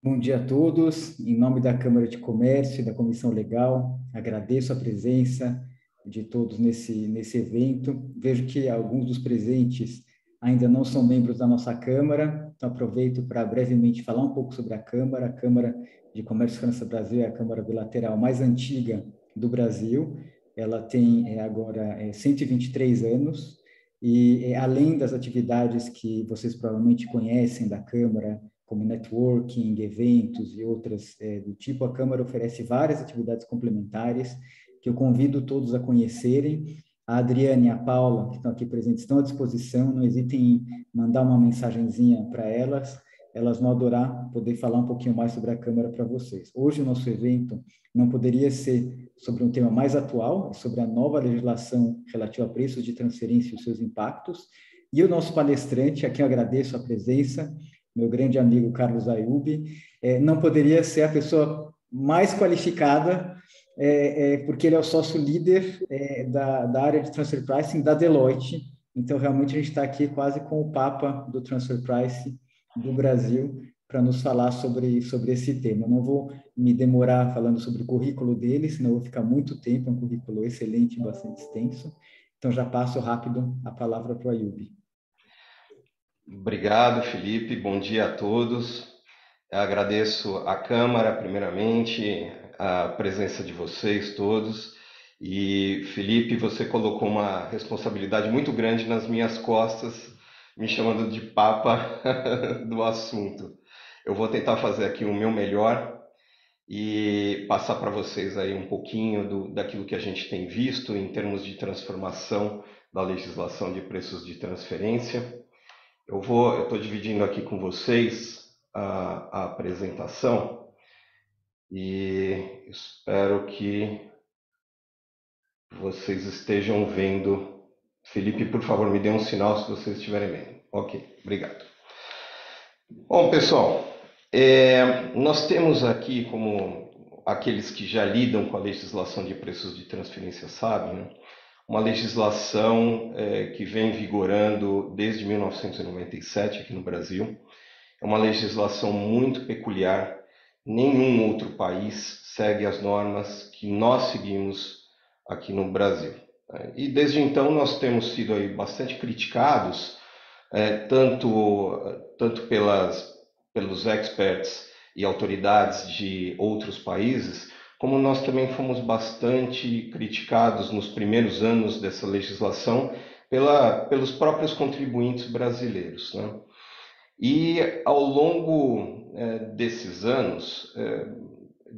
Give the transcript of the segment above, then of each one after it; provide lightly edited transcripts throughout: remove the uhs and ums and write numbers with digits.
Bom dia a todos. Em nome da Câmara de Comércio e da Comissão Legal, agradeço a presença de todos nesse evento. Vejo que alguns dos presentes ainda não são membros da nossa Câmara, então aproveito para brevemente falar um pouco sobre a Câmara. A Câmara de Comércio França-Brasil é a Câmara bilateral mais antiga do Brasil. Ela tem agora 123 anos e, além das atividades que vocês provavelmente conhecem da Câmara, como networking, eventos e outras do tipo, a Câmara oferece várias atividades complementares que eu convido todos a conhecerem. A Adriane e a Paula, que estão aqui presentes, estão à disposição, não hesitem em mandar uma mensagenzinha para elas, elas vão adorar poder falar um pouquinho mais sobre a Câmara para vocês. Hoje o nosso evento não poderia ser sobre um tema mais atual, sobre a nova legislação relativa a preços de transferência e os seus impactos, e o nosso palestrante, a quem eu agradeço a presença, meu grande amigo Carlos Ayub, não poderia ser a pessoa mais qualificada, porque ele é o sócio líder da área de Transfer Pricing da Deloitte. Então, realmente, a gente está aqui quase com o Papa do Transfer Pricing do Brasil para nos falar sobre esse tema. Eu não vou me demorar falando sobre o currículo dele, senão eu vou ficar muito tempo, é um currículo excelente e bastante extenso. Então, já passo rápido a palavra para o Ayub. Obrigado, Felipe. Bom dia a todos. Eu agradeço à Câmara, primeiramente, a presença de vocês todos. E, Felipe, você colocou uma responsabilidade muito grande nas minhas costas, me chamando de papa do assunto. Eu vou tentar fazer aqui o meu melhor e passar para vocês aí um pouquinho daquilo que a gente tem visto em termos de transformação da legislação de preços de transferência. Eu estou dividindo aqui com vocês a apresentação e espero que vocês estejam vendo. Felipe, por favor, me dê um sinal se vocês estiverem vendo. Ok, obrigado. Bom, pessoal, nós temos aqui, como aqueles que já lidam com a legislação de preços de transferência sabem, né, uma legislação que vem vigorando desde 1997 aqui no Brasil. É uma legislação muito peculiar. Nenhum outro país segue as normas que nós seguimos aqui no Brasil. E desde então nós temos sido aí bastante criticados, tanto pelos experts e autoridades de outros países, como nós também fomos bastante criticados nos primeiros anos dessa legislação pelos próprios contribuintes brasileiros, né? E ao longo desses anos,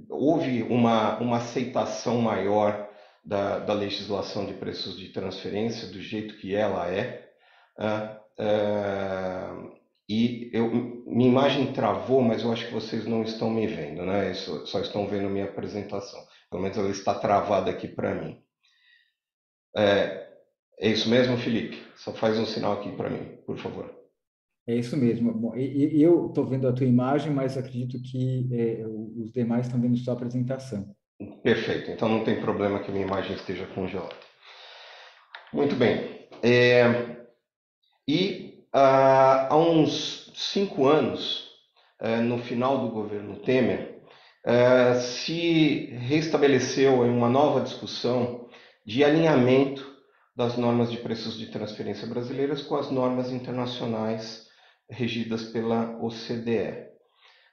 houve uma aceitação maior da legislação de preços de transferência do jeito que ela é. ah, Minha imagem travou, mas eu acho que vocês não estão me vendo, né? Só estão vendo minha apresentação. Pelo menos ela está travada aqui para mim. É isso mesmo, Felipe? Só faz um sinal aqui para mim, por favor. É isso mesmo. Bom, e eu estou vendo a tua imagem, mas acredito que os demais estão vendo só a apresentação. Perfeito, então não tem problema que minha imagem esteja congelada. Muito bem. Há uns 5 anos, no final do governo Temer, se restabeleceu uma nova discussão de alinhamento das normas de preços de transferência brasileiras com as normas internacionais regidas pela OCDE.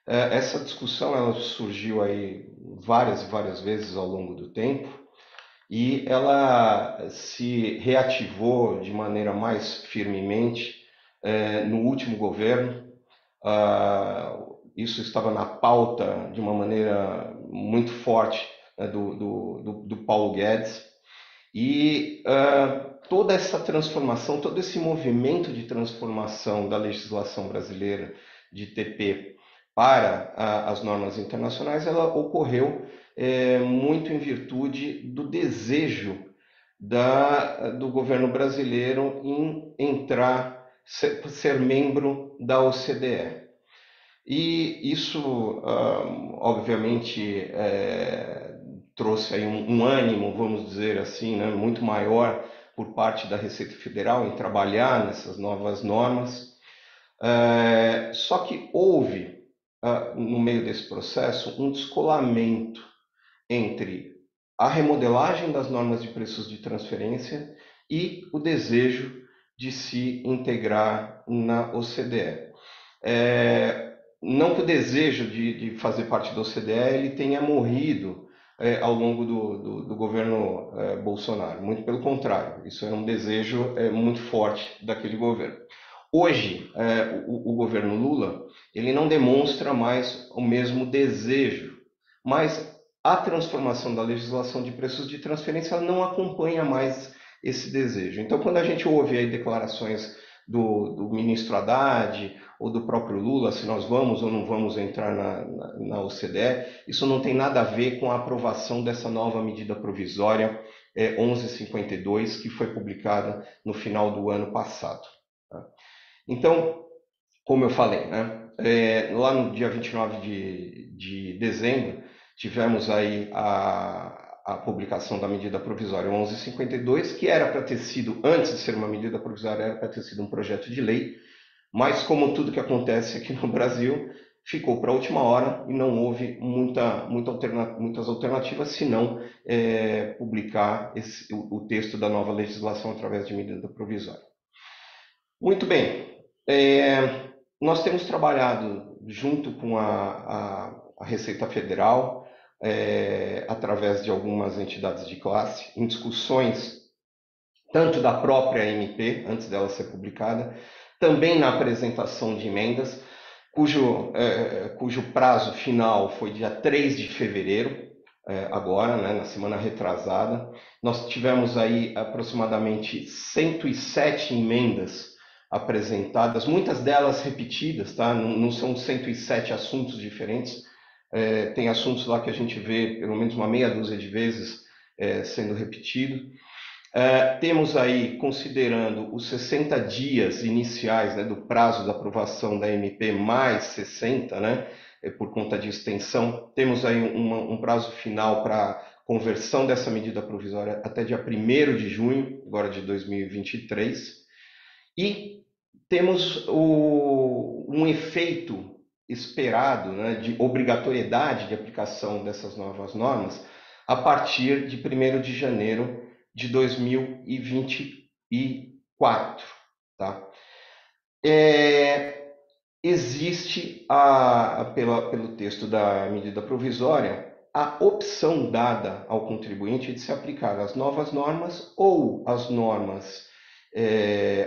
Essa discussão ela surgiu aí várias e várias vezes ao longo do tempo e ela se reativou de maneira mais firmemente no último governo. Isso estava na pauta de uma maneira muito forte, né, do Paulo Guedes. E toda essa transformação, todo esse movimento de transformação da legislação brasileira de TP para as normas internacionais, ela ocorreu muito em virtude do desejo do governo brasileiro em entrar, ser membro da OCDE. E isso, obviamente, trouxe aí um ânimo, vamos dizer assim, né, muito maior por parte da Receita Federal em trabalhar nessas novas normas. Só que houve no meio desse processo, um descolamento entre a remodelagem das normas de preços de transferência e o desejo de se integrar na OCDE. Não que o desejo de fazer parte da OCDE ele tenha morrido ao longo do governo Bolsonaro, muito pelo contrário, isso era um desejo muito forte daquele governo. Hoje, o governo Lula ele não demonstra mais o mesmo desejo, mas a transformação da legislação de preços de transferência ela não acompanha mais esse desejo. Então, quando a gente ouve aí declarações do ministro Haddad ou do próprio Lula, se nós vamos ou não vamos entrar na OCDE, isso não tem nada a ver com a aprovação dessa nova medida provisória 1152, que foi publicada no final do ano passado. Tá? Então, como eu falei, né, lá no dia 29 de dezembro, tivemos aí a publicação da medida provisória 1152, que era para ter sido, antes de ser uma medida provisória, era para ter sido um projeto de lei, mas como tudo que acontece aqui no Brasil, ficou para a última hora e não houve muitas alternativas, senão publicar o texto da nova legislação através de medida provisória. Muito bem, nós temos trabalhado junto com a Receita Federal, através de algumas entidades de classe, em discussões tanto da própria MP, antes dela ser publicada, também na apresentação de emendas, cujo prazo final foi dia 3 de fevereiro, agora, né, na semana retrasada. Nós tivemos aí aproximadamente 107 emendas apresentadas, muitas delas repetidas, tá? Não são 107 assuntos diferentes, tem assuntos lá que a gente vê pelo menos uma meia dúzia de vezes sendo repetido. Temos aí, considerando os 60 dias iniciais, né, do prazo da aprovação da MP, mais 60, né, por conta de extensão, temos aí um prazo final para conversão dessa medida provisória até dia 1º de junho, agora de 2023, e temos um efeito esperado, né, de obrigatoriedade de aplicação dessas novas normas a partir de 1º de janeiro de 2024. Tá? Existe, pelo texto da medida provisória, a opção dada ao contribuinte de se aplicar as novas normas ou as normas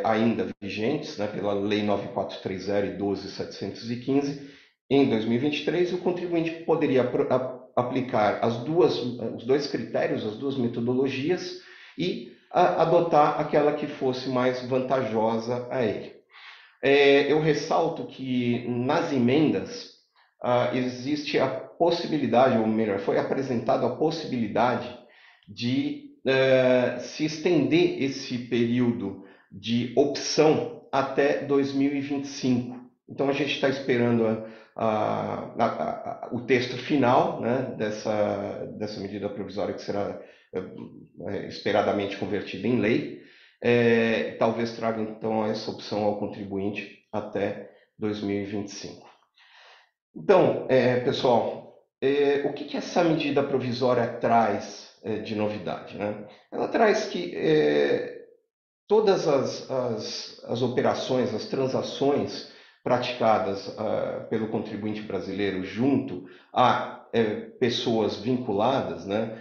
ainda vigentes, né, pela Lei 9430 e 12715, em 2023, o contribuinte poderia aplicar os dois critérios, as duas metodologias e adotar aquela que fosse mais vantajosa a ele. Eu ressalto que nas emendas existe a possibilidade, ou melhor, foi apresentada a possibilidade de se estender esse período de opção até 2025. Então a gente está esperando o texto final, né, dessa medida provisória que será esperadamente convertida em lei. Talvez traga então essa opção ao contribuinte até 2025. Então, pessoal, o que essa medida provisória traz de novidade, né? Ela traz que todas as operações, as transações praticadas pelo contribuinte brasileiro junto a pessoas vinculadas, né,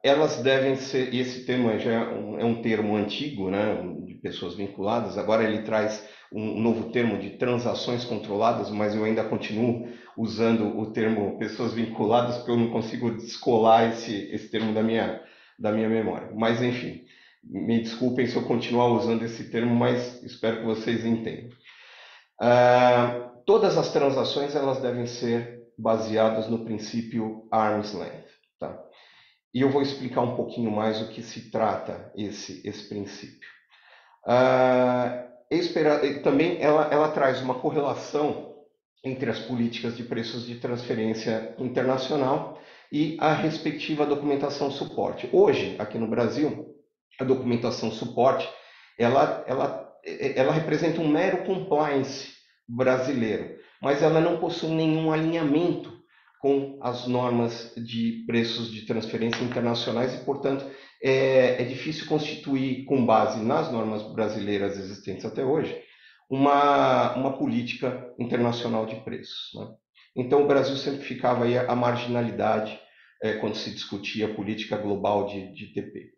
elas devem ser, e esse termo já é um termo antigo, né, de pessoas vinculadas, agora ele traz um novo termo de transações controladas, mas eu ainda continuo usando o termo pessoas vinculadas, porque eu não consigo descolar esse termo da minha memória. Mas, enfim, me desculpem se eu continuar usando esse termo, mas espero que vocês entendam. Todas as transações elas devem ser baseadas no princípio arm's length. Tá? E eu vou explicar um pouquinho mais o que se trata esse princípio. Também ela traz uma correlação entre as políticas de preços de transferência internacional e a respectiva documentação suporte. Hoje, aqui no Brasil, a documentação suporte ela representa um mero compliance brasileiro, mas ela não possui nenhum alinhamento com as normas de preços de transferência internacionais e, portanto, é difícil constituir, com base nas normas brasileiras existentes até hoje, uma política internacional de preços, né? Então, o Brasil sempre ficava aí à marginalidade quando se discutia a política global de TP.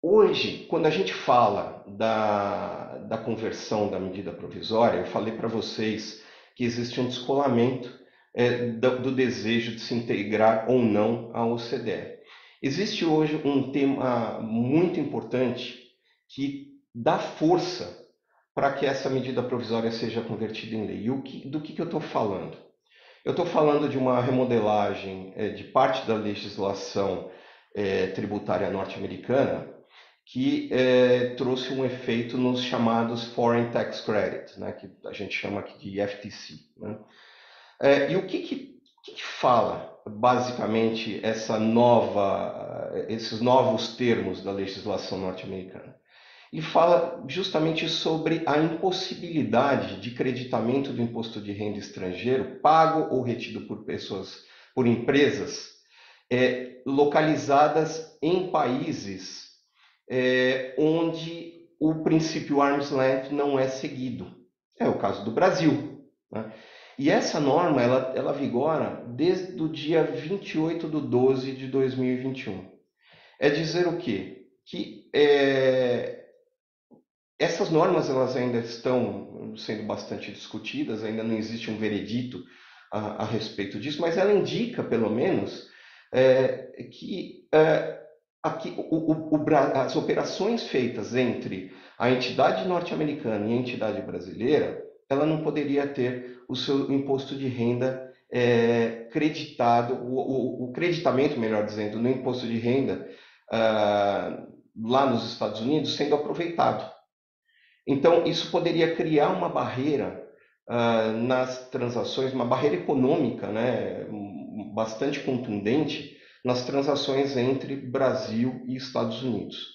Hoje, quando a gente fala da conversão da medida provisória, eu falei para vocês que existe um descolamento do desejo de se integrar ou não à OCDE. Existe hoje um tema muito importante que dá força para que essa medida provisória seja convertida em lei. E do que eu estou falando? Eu estou falando de uma remodelagem de parte da legislação tributária norte-americana que trouxe um efeito nos chamados Foreign Tax Credits, né, que a gente chama aqui de FTC. Né? E o que fala, basicamente, esses novos termos da legislação norte-americana? Ele fala justamente sobre a impossibilidade de creditamento do imposto de renda estrangeiro pago ou retido por empresas localizadas em países onde o princípio arm's length não é seguido. É o caso do Brasil, né? E essa norma ela vigora desde o dia 28/12/2021. É dizer o quê? Que essas normas elas ainda estão sendo bastante discutidas, ainda não existe um veredito a respeito disso, mas ela indica, pelo menos, que aqui, as operações feitas entre a entidade norte-americana e a entidade brasileira, ela não poderia ter o seu imposto de renda creditado, o creditamento, melhor dizendo, no imposto de renda lá nos Estados Unidos sendo aproveitado. Então, isso poderia criar uma barreira nas transações, uma barreira econômica, né, bastante contundente nas transações entre Brasil e Estados Unidos.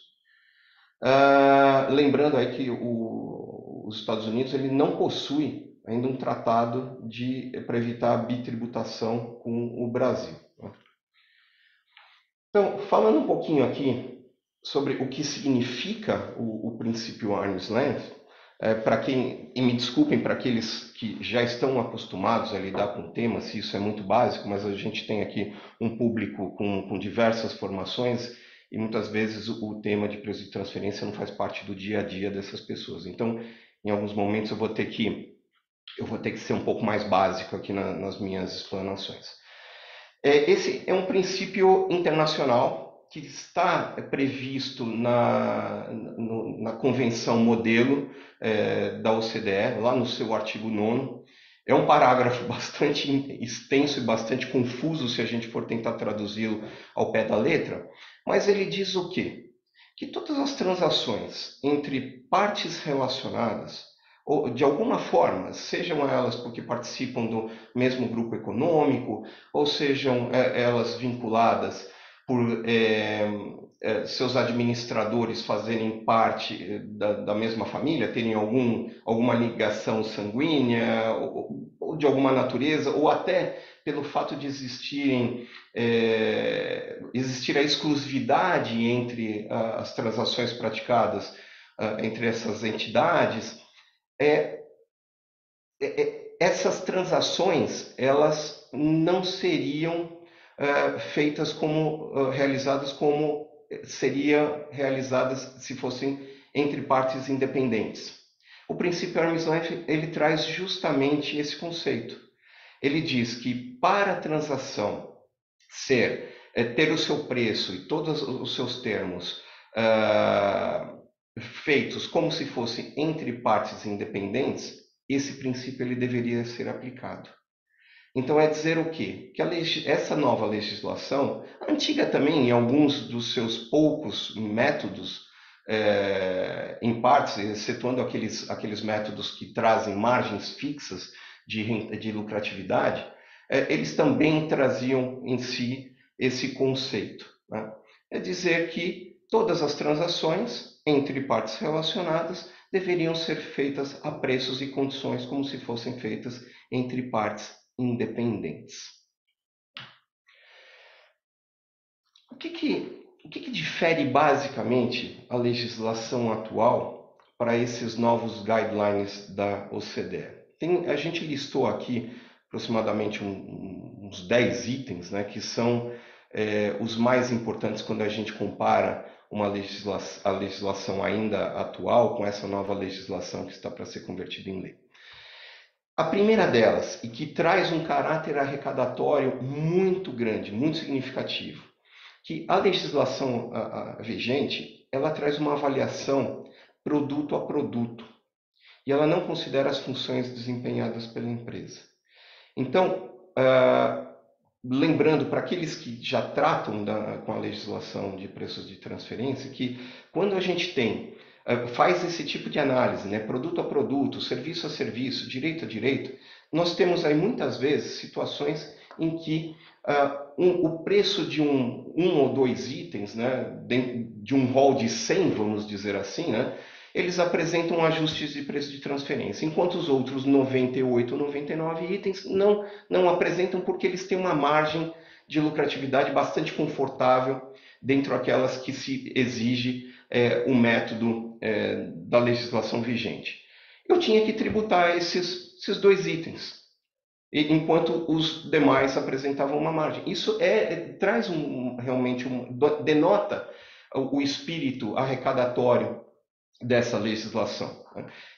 Lembrando aí que os Estados Unidos ele não possui ainda um tratado para evitar a bitributação com o Brasil. Então, falando um pouquinho aqui sobre o que significa o princípio arm's length, e me desculpem para aqueles que já estão acostumados a lidar com o tema, se isso é muito básico, mas a gente tem aqui um público com diversas formações e muitas vezes o tema de preço de transferência não faz parte do dia a dia dessas pessoas. Então, em alguns momentos eu vou ter que ser um pouco mais básico aqui nas minhas explanações. Esse é um princípio internacional que está previsto na Convenção Modelo da OCDE, lá no seu artigo 9º. É um parágrafo bastante extenso e bastante confuso se a gente for tentar traduzi-lo ao pé da letra, mas ele diz o quê? Que todas as transações entre partes relacionadas, ou de alguma forma, sejam elas porque participam do mesmo grupo econômico, ou sejam elas vinculadas por seus administradores fazerem parte da mesma família, terem alguma ligação sanguínea ou de alguma natureza, ou até pelo fato de existir a exclusividade entre as transações praticadas entre essas entidades, essas transações elas não seriam realizadas como seriam realizadas se fossem entre partes independentes. O princípio arm's length ele traz justamente esse conceito. Ele diz que para a transação ter o seu preço e todos os seus termos feitos como se fossem entre partes independentes, esse princípio ele deveria ser aplicado. Então é dizer o quê? Que essa nova legislação, antiga também em alguns dos seus poucos métodos, em partes, excetuando aqueles métodos que trazem margens fixas de lucratividade, eles também traziam em si esse conceito, né? É dizer que todas as transações entre partes relacionadas deveriam ser feitas a preços e condições como se fossem feitas entre partes independentes. O que difere basicamente a legislação atual para esses novos guidelines da OCDE? A gente listou aqui aproximadamente uns 10 itens, né, que são os mais importantes quando a gente compara a legislação ainda atual com essa nova legislação que está para ser convertida em lei. A primeira delas, e que traz um caráter arrecadatório muito grande, muito significativo, que a legislação vigente, ela traz uma avaliação produto a produto, e ela não considera as funções desempenhadas pela empresa. Então, lembrando para aqueles que já tratam com a legislação de preços de transferência, que quando a gente faz esse tipo de análise, né, produto a produto, serviço a serviço, direito a direito, nós temos aí muitas vezes situações em que o preço de um ou dois itens, né, de um rol de 100, vamos dizer assim, né, eles apresentam ajustes de preço de transferência, enquanto os outros 98 ou 99 itens não apresentam, porque eles têm uma margem de lucratividade bastante confortável dentro daquelas que se exige o método da legislação vigente. Eu tinha que tributar esses dois itens, enquanto os demais apresentavam uma margem. Isso traz realmente denota o espírito arrecadatório dessa legislação.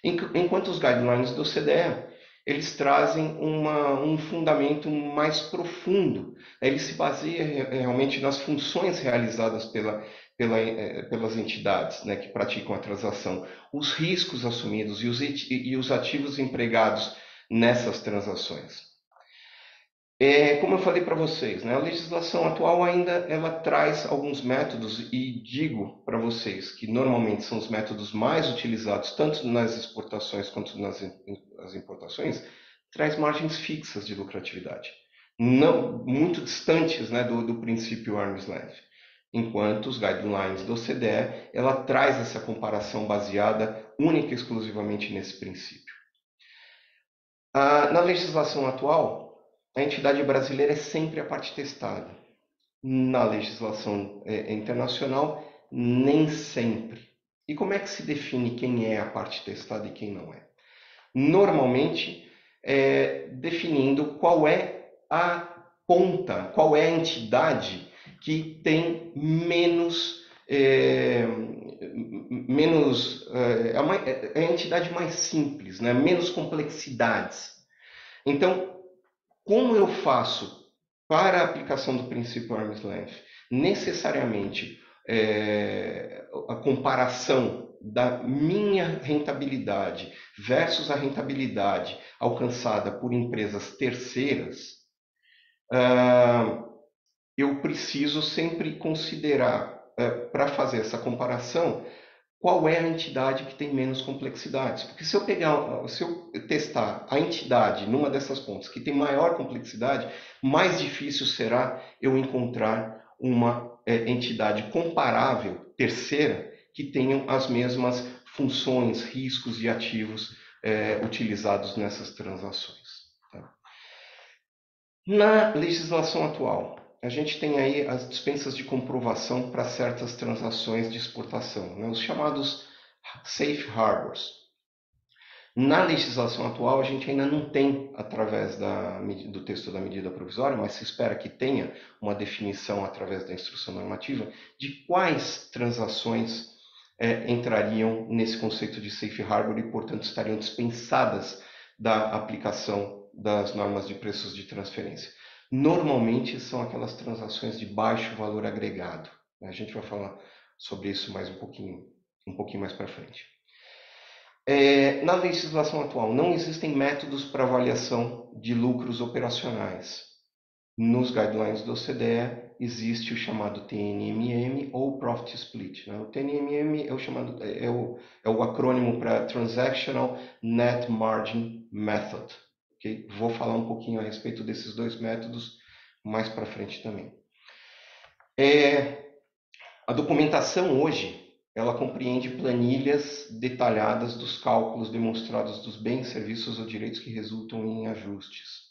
Enquanto os guidelines do OCDE, eles trazem um fundamento mais profundo. Ele se baseia realmente nas funções realizadas pelas entidades, né, que praticam a transação, os riscos assumidos e os ativos empregados nessas transações. Como eu falei para vocês, né, a legislação atual ainda ela traz alguns métodos, e digo para vocês que normalmente são os métodos mais utilizados tanto nas exportações quanto nas importações, traz margens fixas de lucratividade, não muito distantes, né, do princípio arm's length. Enquanto os guidelines do OCDE, ela traz essa comparação baseada única e exclusivamente nesse princípio. Na legislação atual, a entidade brasileira é sempre a parte testada. Na legislação internacional, nem sempre. E como é que se define quem é a parte testada e quem não é? Normalmente, definindo qual é a ponta, qual é a entidade que tem é a entidade mais simples, né? Menos complexidades. Então, como eu faço para a aplicação do princípio arm's length necessariamente a comparação da minha rentabilidade versus a rentabilidade alcançada por empresas terceiras, eu preciso sempre considerar, para fazer essa comparação, qual é a entidade que tem menos complexidades. Porque se eu testar a entidade numa dessas pontas que tem maior complexidade, mais difícil será eu encontrar uma entidade comparável, terceira, que tenham as mesmas funções, riscos e ativos utilizados nessas transações. Tá? Na legislação atual, a gente tem aí as dispensas de comprovação para certas transações de exportação, né? Os chamados safe harbors. Na legislação atual, a gente ainda não tem, através do texto da medida provisória, mas se espera que tenha uma definição através da instrução normativa de quais transações entrariam nesse conceito de safe harbor e, portanto, estariam dispensadas da aplicação das normas de preços de transferência. Normalmente são aquelas transações de baixo valor agregado. A gente vai falar sobre isso mais um pouquinho mais para frente. Na legislação atual, não existem métodos para avaliação de lucros operacionais. Nos guidelines do OCDE existe o chamado TNMM ou Profit Split. Né? O TNMM é o acrônimo para Transactional Net Margin Method. Okay? Vou falar um pouquinho a respeito desses dois métodos mais para frente também. A documentação hoje, ela compreende planilhas detalhadas dos cálculos demonstrados dos bens, serviços ou direitos que resultam em ajustes.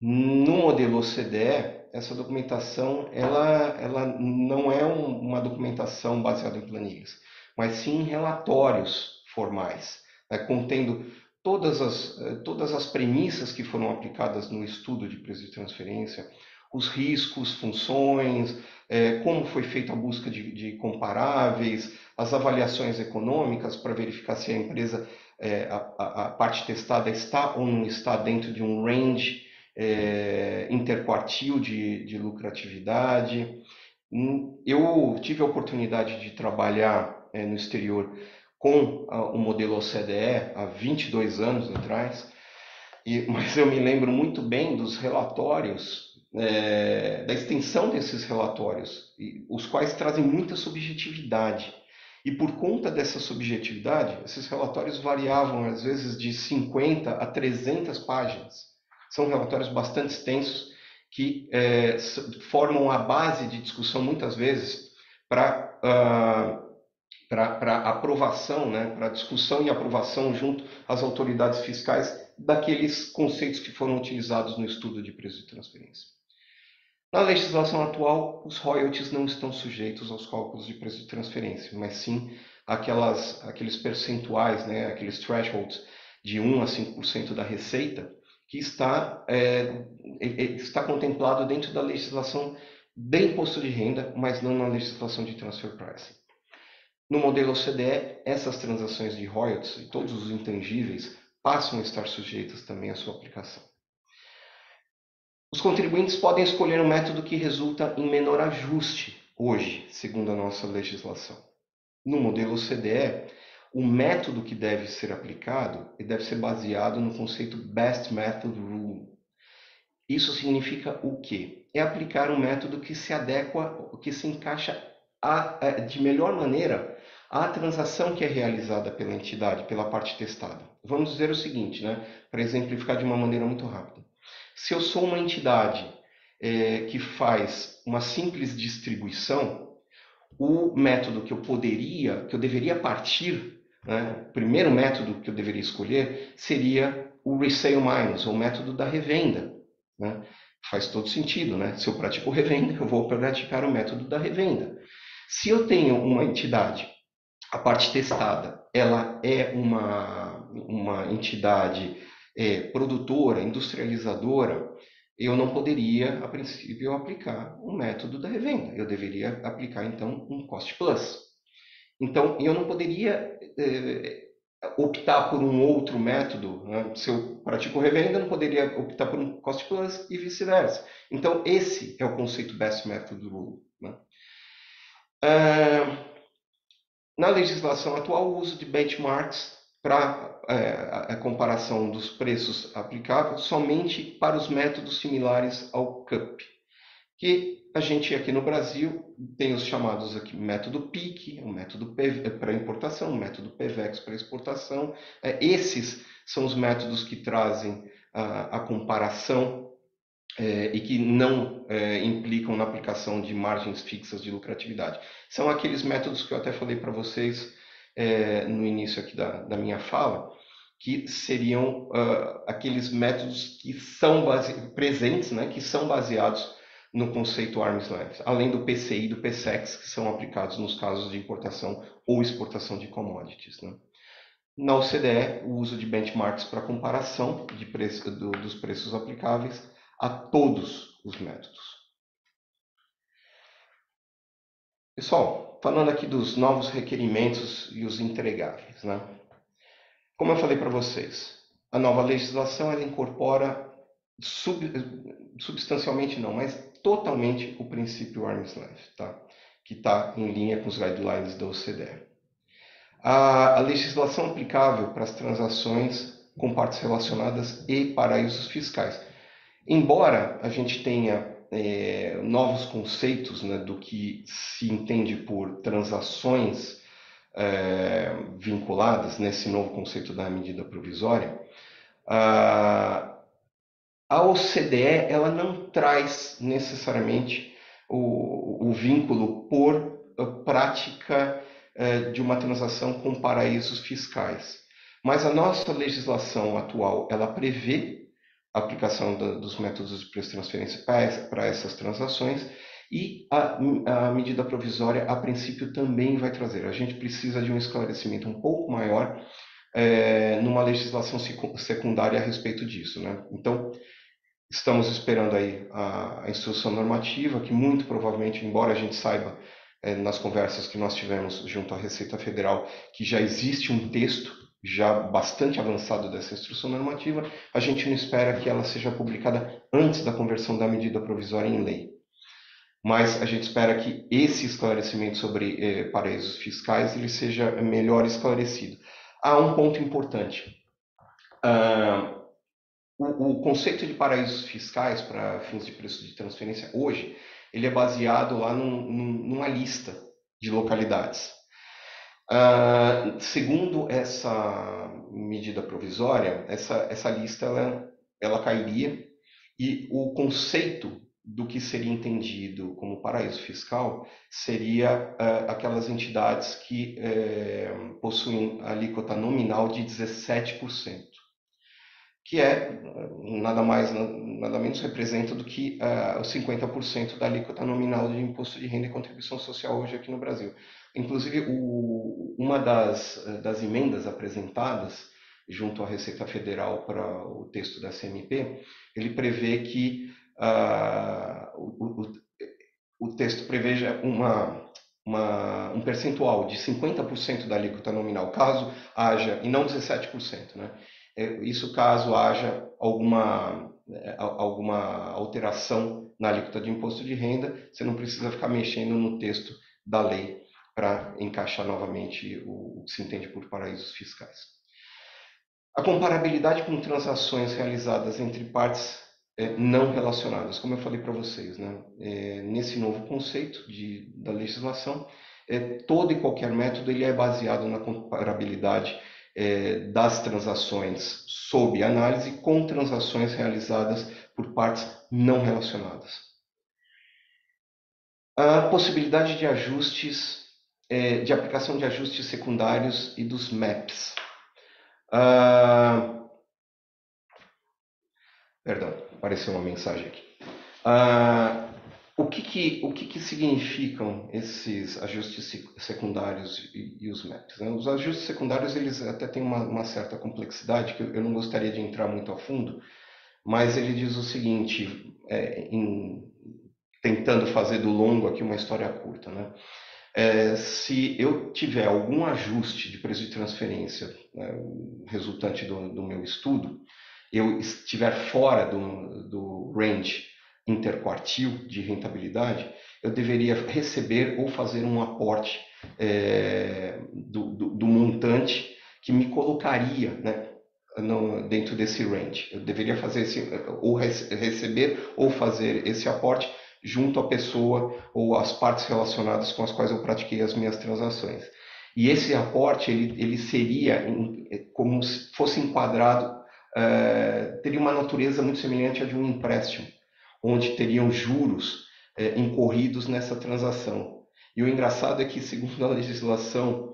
No modelo OCDE, essa documentação ela não é uma documentação baseada em planilhas, mas sim em relatórios formais, né, contendo todas as premissas que foram aplicadas no estudo de preço de transferência, os riscos, funções, como foi feita a busca de comparáveis, as avaliações econômicas para verificar se a empresa, a parte testada está ou não está dentro de um range interquartil de lucratividade. Eu tive a oportunidade de trabalhar no exterior com o modelo OCDE há 22 anos atrás, mas eu me lembro muito bem dos relatórios, da extensão desses relatórios, os quais trazem muita subjetividade. E por conta dessa subjetividade, esses relatórios variavam às vezes de 50 a 300 páginas. São relatórios bastante extensos que formam a base de discussão muitas vezes para aprovação, né, para discussão e aprovação junto às autoridades fiscais daqueles conceitos que foram utilizados no estudo de preço de transferência. Na legislação atual, os royalties não estão sujeitos aos cálculos de preço de transferência, mas sim aqueles percentuais, né, aqueles thresholds de 1 a 5% da receita, que está contemplado dentro da legislação de imposto de renda, mas não na legislação de transfer pricing. No modelo OCDE, essas transações de royalties e todos os intangíveis passam a estar sujeitas também à sua aplicação. Os contribuintes podem escolher um método que resulta em menor ajuste hoje, segundo a nossa legislação. No modelo OCDE, o método que deve ser aplicado deve ser baseado no conceito Best Method Rule. Isso significa o quê? É aplicar um método que se adequa, que se encaixa de melhor maneira à transação que é realizada pela entidade, pela parte testada. Vamos dizer o seguinte, né, para exemplificar de uma maneira muito rápida. Se eu sou uma entidade que faz uma simples distribuição, o método que eu deveria partir, né, o primeiro método que eu deveria escolher seria o resale minus, ou o método da revenda. Né? Faz todo sentido, né? Se eu pratico revenda, eu vou praticar o método da revenda. Se eu tenho uma entidade, a parte testada, ela é uma entidade produtora, industrializadora, eu não poderia, a princípio, aplicar um método da revenda. Eu deveria aplicar, então, um cost plus. Então, eu não poderia optar por um outro método. Né? Se eu pratico revenda, eu não poderia optar por um cost plus e vice-versa. Então, esse é o conceito Best Method Rule. Né? Na legislação atual, o uso de benchmarks para a comparação dos preços aplicáveis somente para os métodos similares ao CUP, que a gente aqui no Brasil tem os chamados aqui método PIC, o método para importação, o método PEVEX para exportação. Esses são os métodos que trazem a comparação e que não implicam na aplicação de margens fixas de lucratividade. São aqueles métodos que eu até falei para vocês no início aqui da minha fala, que seriam aqueles métodos que são presentes, né, que são baseados no conceito Arm's Length, além do PCI e do PSEX, que são aplicados nos casos de importação ou exportação de commodities. Né? Na OCDE, o uso de benchmarks para comparação dos preços aplicáveis a todos os métodos. Pessoal, falando aqui dos novos requerimentos e os entregáveis, né? Como eu falei para vocês, a nova legislação ela incorpora substancialmente não, mas totalmente o princípio Arm's Length, tá? Que está em linha com os guidelines da OCDE. A legislação aplicável para as transações com partes relacionadas e paraísos fiscais. Embora a gente tenha novos conceitos, né, do que se entende por transações vinculadas nesse novo conceito da medida provisória, a OCDE ela não traz necessariamente o vínculo por prática de uma transação com paraísos fiscais. Mas a nossa legislação atual, ela prevê a aplicação dos métodos de preço de transferência para essas transações, e a medida provisória, a princípio, também vai trazer. A gente precisa de um esclarecimento um pouco maior numa legislação secundária a respeito disso, né? Então, estamos esperando aí a instrução normativa, que muito provavelmente, embora a gente saiba nas conversas que nós tivemos junto à Receita Federal, que já existe um texto já bastante avançado dessa instrução normativa, a gente não espera que ela seja publicada antes da conversão da medida provisória em lei. Mas a gente espera que esse esclarecimento sobre paraísos fiscais ele seja melhor esclarecido. Há um ponto importante. O conceito de paraísos fiscais para fins de preço de transferência hoje, ele é baseado lá numa lista de localidades. Segundo essa medida provisória, essa lista ela cairia, e o conceito do que seria entendido como paraíso fiscal seria aquelas entidades que possuem alíquota nominal de 17%. Que nada mais, nada menos representa do que os 50% da alíquota nominal de imposto de renda e contribuição social hoje aqui no Brasil. Inclusive, uma das emendas apresentadas junto à Receita Federal para o texto da CMP, ele prevê que o texto preveja um percentual de 50% da alíquota nominal, caso haja, e não 17%, né? Isso caso haja alguma alteração na alíquota de imposto de renda, você não precisa ficar mexendo no texto da lei para encaixar novamente o que se entende por paraísos fiscais. A comparabilidade com transações realizadas entre partes não relacionadas, como eu falei para vocês, né? Nesse novo conceito da legislação, todo e qualquer método ele é baseado na comparabilidade das transações sob análise com transações realizadas por partes não relacionadas. A possibilidade de ajustes, de aplicação de ajustes secundários e dos MAPs. Perdão, apareceu uma mensagem aqui. O que significam esses ajustes secundários e os MAPs? Né? Os ajustes secundários eles até têm uma certa complexidade, que eu não gostaria de entrar muito a fundo, mas ele diz o seguinte, tentando fazer do longo aqui uma história curta, né? Se eu tiver algum ajuste de preço de transferência, né, resultante do meu estudo, eu estiver fora do range interquartil de rentabilidade, eu deveria receber ou fazer um aporte do montante que me colocaria, né, dentro desse range. Eu deveria fazer ou receber ou fazer esse aporte junto à pessoa ou às partes relacionadas com as quais eu pratiquei as minhas transações. E esse aporte ele seria como se fosse enquadrado, teria uma natureza muito semelhante à de um empréstimo, onde teriam juros incorridos nessa transação. E o engraçado é que, segundo a legislação,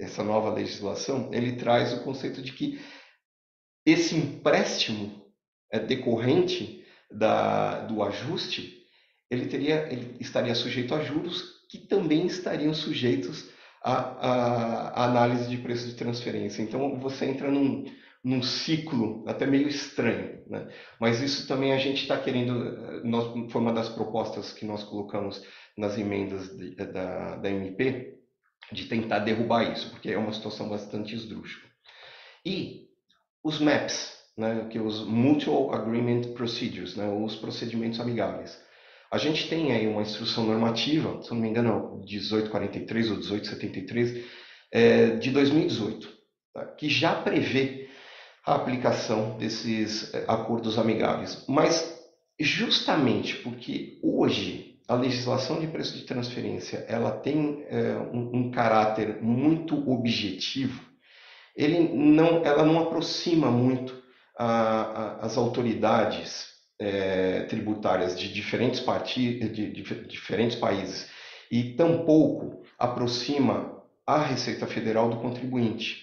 essa nova legislação, ele traz o conceito de que esse empréstimo decorrente do ajuste, ele estaria sujeito a juros que também estariam sujeitos à análise de preço de transferência. Então, você entra num ciclo até meio estranho, né? Mas isso também a gente está querendo, foi uma das propostas que nós colocamos nas emendas da MP, de tentar derrubar isso, porque é uma situação bastante esdrúxula. E os MAPs, né, que os Mutual Agreement Procedures, né, os procedimentos amigáveis. A gente tem aí uma instrução normativa, se não me engano, 1843 ou 1873, de 2018, tá, que já prevê a aplicação desses acordos amigáveis. Mas justamente porque hoje a legislação de preço de transferência ela tem um caráter muito objetivo, ela não aproxima muito as autoridades tributárias de diferentes países, e tampouco aproxima a Receita Federal do contribuinte,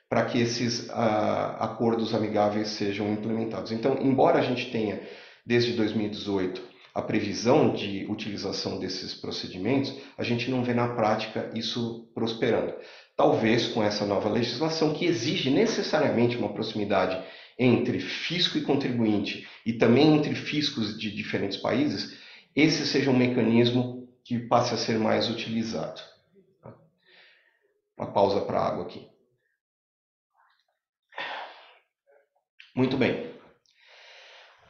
para que esses acordos amigáveis sejam implementados. Então, embora a gente tenha, desde 2018, a previsão de utilização desses procedimentos, a gente não vê na prática isso prosperando. Talvez com essa nova legislação, que exige necessariamente uma proximidade entre fisco e contribuinte, e também entre fiscos de diferentes países, esse seja um mecanismo que passe a ser mais utilizado. Uma pausa para a água aqui. Muito bem.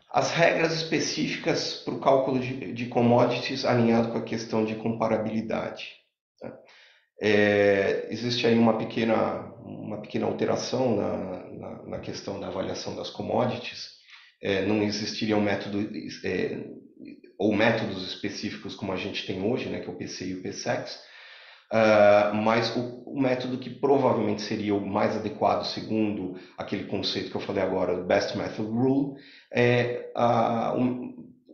As regras específicas para o cálculo de commodities alinhado com a questão de comparabilidade. Existe aí uma pequena alteração na questão da avaliação das commodities. Não existiria um método ou métodos específicos como a gente tem hoje, né, que é o PCI e o PSEX, mas o método que provavelmente seria o mais adequado, segundo aquele conceito que eu falei agora, o Best Method Rule, é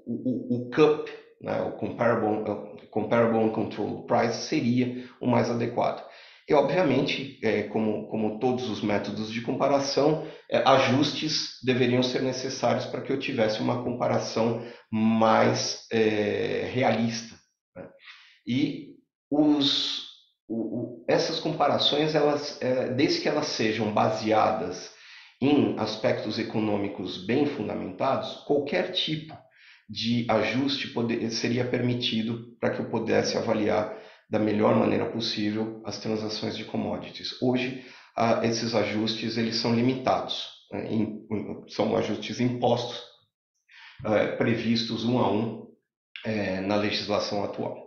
o CUP, né, o Comparable and Controlled Price, seria o mais adequado. E, obviamente, como todos os métodos de comparação, ajustes deveriam ser necessários para que eu tivesse uma comparação mais realista, né? E essas comparações, desde que elas sejam baseadas em aspectos econômicos bem fundamentados, qualquer tipo de ajuste seria permitido para que eu pudesse avaliar da melhor maneira possível as transações de commodities. Hoje, esses ajustes eles são limitados, né? São ajustes impostos, previstos um a um na legislação atual.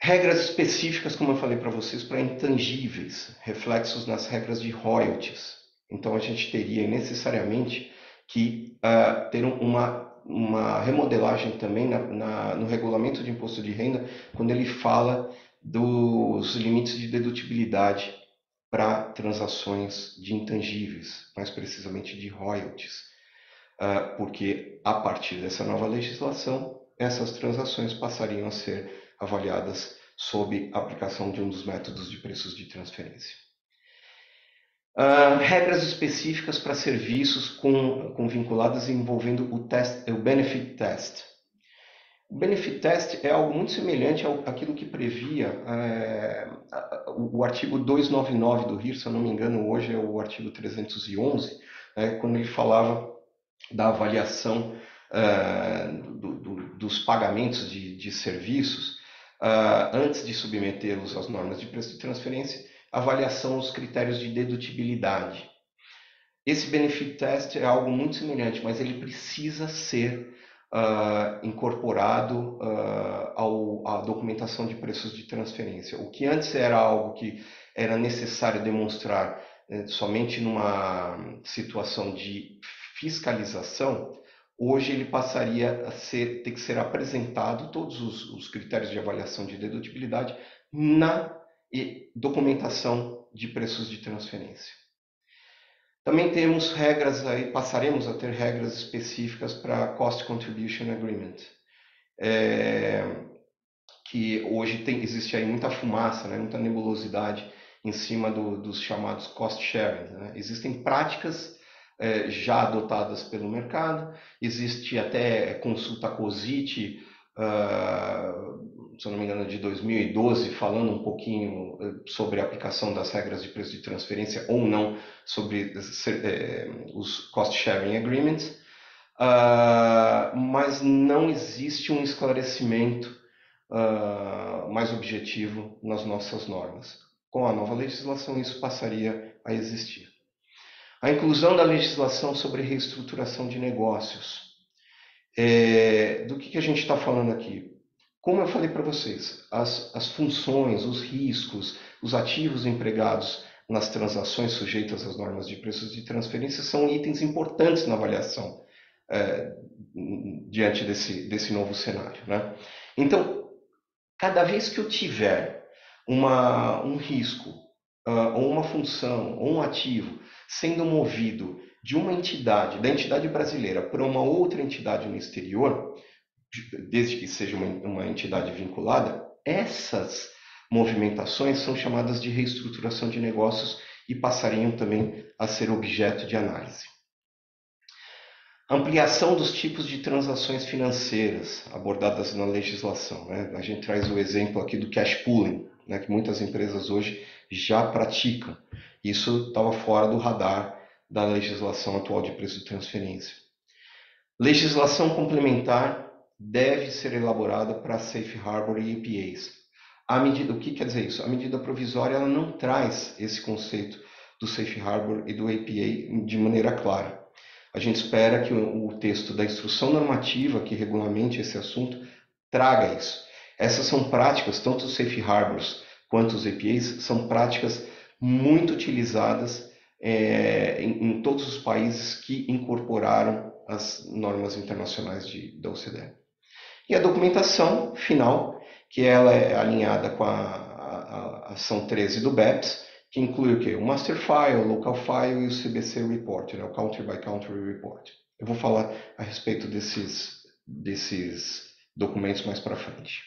Regras específicas, como eu falei para vocês, para intangíveis, reflexos nas regras de royalties. Então, a gente teria necessariamente que ter uma remodelagem também no regulamento de imposto de renda, quando ele fala dos limites de dedutibilidade para transações de intangíveis, mais precisamente de royalties. Porque, a partir dessa nova legislação, essas transações passariam a ser avaliadas sob a aplicação de um dos métodos de preços de transferência. Regras específicas para serviços vinculadas envolvendo o Benefit Test. O Benefit Test é algo muito semelhante àquilo que previa o artigo 299 do RIR, se eu não me engano, hoje é o artigo 311, quando ele falava da avaliação dos pagamentos de serviços, antes de submetê-los às normas de preço de transferência, avaliação dos critérios de dedutibilidade. Esse Benefit Test é algo muito semelhante, mas ele precisa ser incorporado à documentação de preços de transferência. O que antes era algo que era necessário demonstrar somente numa situação de fiscalização, hoje ele passaria a ter que ser apresentado todos os critérios de avaliação de dedutibilidade na documentação de preços de transferência. Também temos regras aí, passaremos a ter regras específicas para Cost Contribution Agreement, que hoje existe aí muita fumaça, né, muita nebulosidade em cima dos chamados cost sharing, né? Existem práticas já adotadas pelo mercado, existe até consulta COSIT, se eu não me engano, de 2012, falando um pouquinho sobre a aplicação das regras de preço de transferência ou não sobre os cost sharing agreements, mas não existe um esclarecimento mais objetivo nas nossas normas. Com a nova legislação, isso passaria a existir. A inclusão da legislação sobre reestruturação de negócios. Do que a gente está falando aqui? Como eu falei para vocês, as funções, os riscos, os ativos empregados nas transações sujeitas às normas de preços de transferência são itens importantes na avaliação diante desse novo cenário, né? Então, cada vez que eu tiver um risco, ou uma função, ou um ativo sendo movido de uma entidade, da entidade brasileira, para uma outra entidade no exterior, desde que seja uma entidade vinculada, essas movimentações são chamadas de reestruturação de negócios e passariam também a ser objeto de análise. Ampliação dos tipos de transações financeiras abordadas na legislação, né? A gente traz o exemplo aqui do cash pooling, né, que muitas empresas hoje já praticam. Isso estava fora do radar da legislação atual de preço de transferência. Legislação complementar deve ser elaborada para Safe Harbor e EPAs. O que quer dizer isso? A medida provisória ela não traz esse conceito do Safe Harbor e do EPA de maneira clara. A gente espera que o texto da instrução normativa que regulamente esse assunto traga isso. Essas são práticas, tanto os Safe Harbors quanto os EPAs, são práticas muito utilizadas em todos os países que incorporaram as normas internacionais da OCDE. E a documentação final, que ela é alinhada com a ação 13 do BEPS, que inclui o quê? O Master File, o Local File e o CBC Report, né? O Country by Country Report. Eu vou falar a respeito desses documentos mais para frente.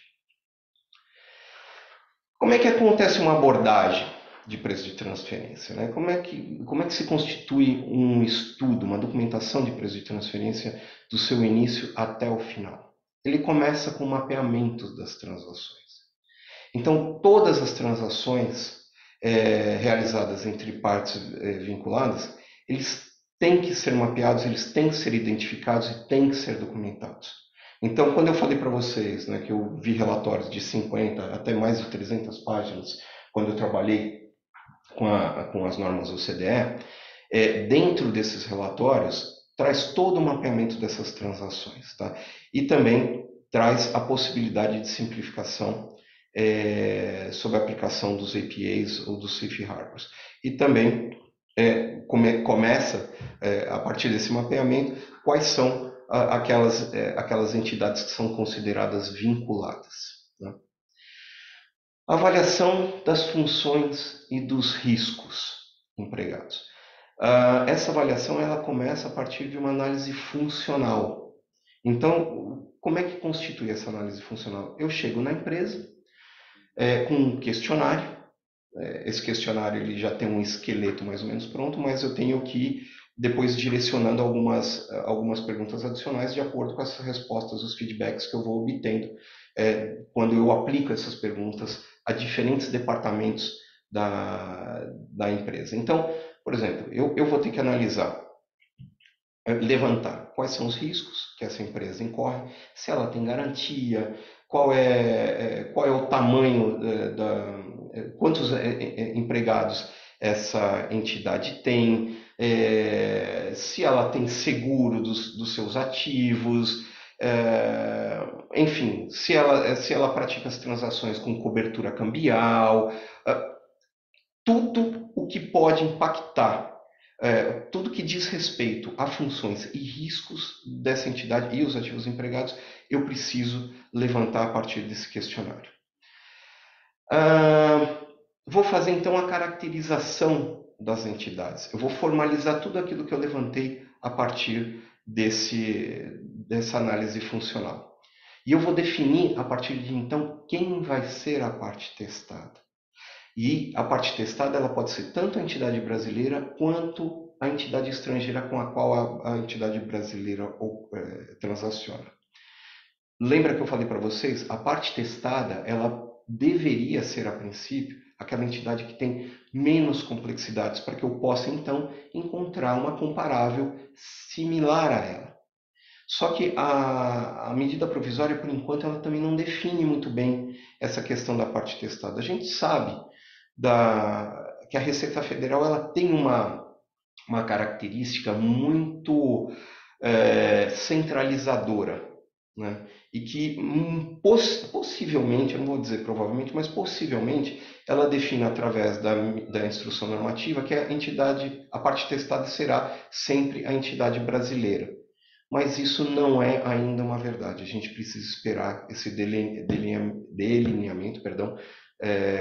Como é que acontece uma abordagem de preço de transferência, né? Como é que se constitui um estudo, uma documentação de preço de transferência do seu início até o final? Ele começa com o mapeamento das transações. Então, todas as transações realizadas entre partes vinculadas, eles têm que ser mapeados, eles têm que ser identificados e têm que ser documentados. Então, quando eu falei para vocês, né, que eu vi relatórios de 50 até mais de 300 páginas, quando eu trabalhei com as normas OCDE, dentro desses relatórios, traz todo o mapeamento dessas transações. Tá? E também traz a possibilidade de simplificação sobre a aplicação dos APAs ou dos Safe Harbors. E também começa, a partir desse mapeamento, quais são aquelas entidades que são consideradas vinculadas. Né? Avaliação das funções e dos riscos empregados. Essa avaliação ela começa a partir de uma análise funcional. Então, como é que constitui essa análise funcional? Eu chego na empresa com um questionário. Esse questionário ele já tem um esqueleto mais ou menos pronto, mas eu tenho que ir depois direcionando algumas perguntas adicionais de acordo com as respostas, os feedbacks que eu vou obtendo quando eu aplico essas perguntas a diferentes departamentos da empresa. Então, por exemplo, eu vou ter que analisar, levantar quais são os riscos que essa empresa incorre, se ela tem garantia, qual é o tamanho quantos empregados essa entidade tem, se ela tem seguro dos seus ativos, enfim, se ela pratica as transações com cobertura cambial, tudo o que pode impactar, tudo que diz respeito a funções e riscos dessa entidade e os ativos empregados, eu preciso levantar a partir desse questionário. Vou fazer então a caracterização das entidades. Eu vou formalizar tudo aquilo que eu levantei a partir dessa análise funcional. E eu vou definir a partir de então quem vai ser a parte testada. E a parte testada ela pode ser tanto a entidade brasileira quanto a entidade estrangeira com a qual a entidade brasileira transaciona. Lembra que eu falei para vocês? A parte testada ela deveria ser, a princípio, aquela entidade que tem menos complexidades, para que eu possa, então, encontrar uma comparável similar a ela. Só que a medida provisória, por enquanto, ela também não define muito bem essa questão da parte testada. A gente sabe que a Receita Federal ela tem uma característica muito centralizadora, né? E que possivelmente, eu não vou dizer provavelmente, mas possivelmente ela define através da instrução normativa que a parte testada será sempre a entidade brasileira. Mas isso não é ainda uma verdade. A gente precisa esperar esse delineamento,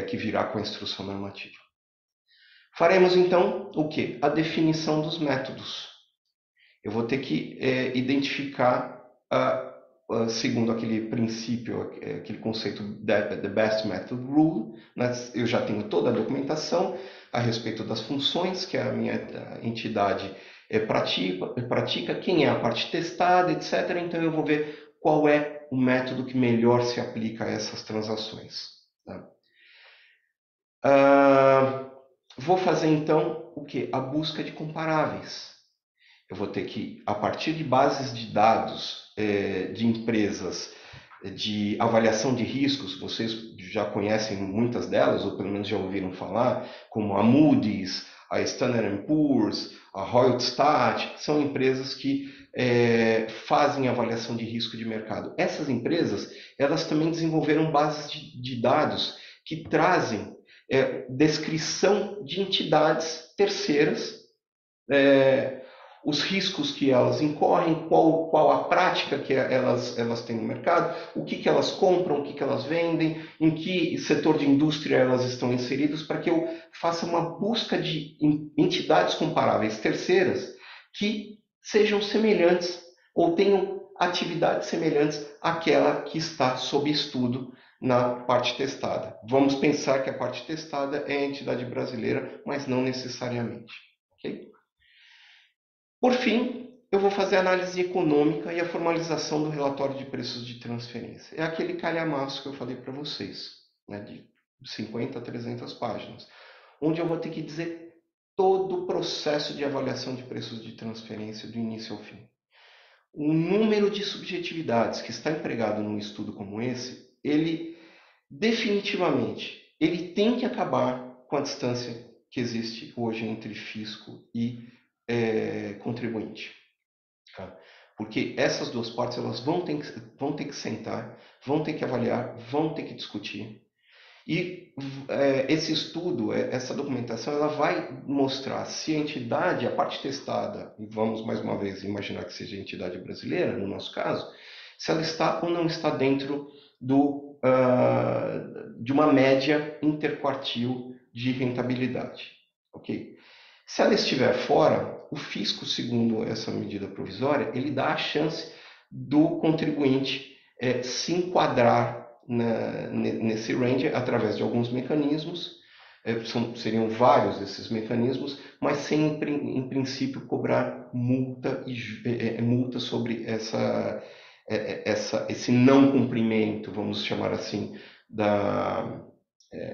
que virá com a instrução normativa. Faremos então o quê? A definição dos métodos. Eu vou ter que identificar segundo aquele princípio, aquele conceito the best method rule, né? Eu já tenho toda a documentação a respeito das funções que a minha entidade pratica, quem é a parte testada, etc. Então eu vou ver qual é o método que melhor se aplica a essas transações. Tá? Vou fazer então o que? A busca de comparáveis. Eu vou ter que, a partir de bases de dados de empresas de avaliação de riscos, vocês já conhecem muitas delas, ou pelo menos já ouviram falar, como a Moody's, a Standard Poor's, a Reuterstat, são empresas que fazem avaliação de risco de mercado. Essas empresas, elas também desenvolveram bases de dados que trazem descrição de entidades terceiras, os riscos que elas incorrem, qual a prática que elas têm no mercado, o que elas compram, o que elas vendem, em que setor de indústria elas estão inseridas, para que eu faça uma busca de entidades comparáveis terceiras que sejam semelhantes ou tenham atividades semelhantes àquela que está sob estudo na parte testada. Vamos pensar que a parte testada é a entidade brasileira, mas não necessariamente. Ok? Por fim, eu vou fazer a análise econômica e a formalização do relatório de preços de transferência. É aquele calhamaço que eu falei para vocês, né, de 50 a 300 páginas, onde eu vou ter que dizer todo o processo de avaliação de preços de transferência do início ao fim. O número de subjetividades que está empregado num estudo como esse, ele definitivamente ele tem que acabar com a distância que existe hoje entre fisco e contribuinte. Tá? Porque essas duas partes elas vão ter que sentar, vão ter que avaliar, vão ter que discutir. E esse estudo, essa documentação, ela vai mostrar se a entidade, a parte testada, e vamos mais uma vez imaginar que seja a entidade brasileira, no nosso caso, se ela está ou não está dentro de uma média interquartil de rentabilidade. Ok? Se ela estiver fora, o fisco, segundo essa medida provisória, ele dá a chance do contribuinte se enquadrar nesse range através de alguns mecanismos, seriam vários esses mecanismos, mas sem, em princípio, cobrar multa sobre esse não cumprimento, vamos chamar assim,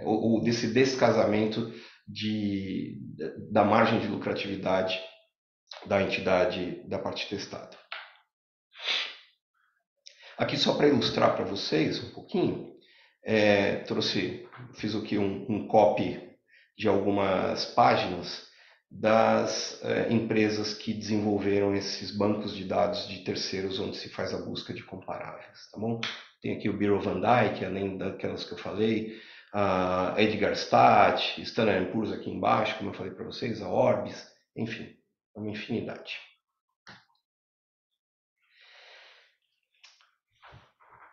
ou desse descasamento da margem de lucratividade da entidade da parte testada. Aqui só para ilustrar para vocês um pouquinho, fiz aqui um copy de algumas páginas das empresas que desenvolveram esses bancos de dados de terceiros onde se faz a busca de comparáveis, tá bom? Tem aqui o Bureau Van Dijk, além daquelas que eu falei, a Edgar Stat, Standard Poor's aqui embaixo, como eu falei para vocês, a Orbis, enfim, uma infinidade.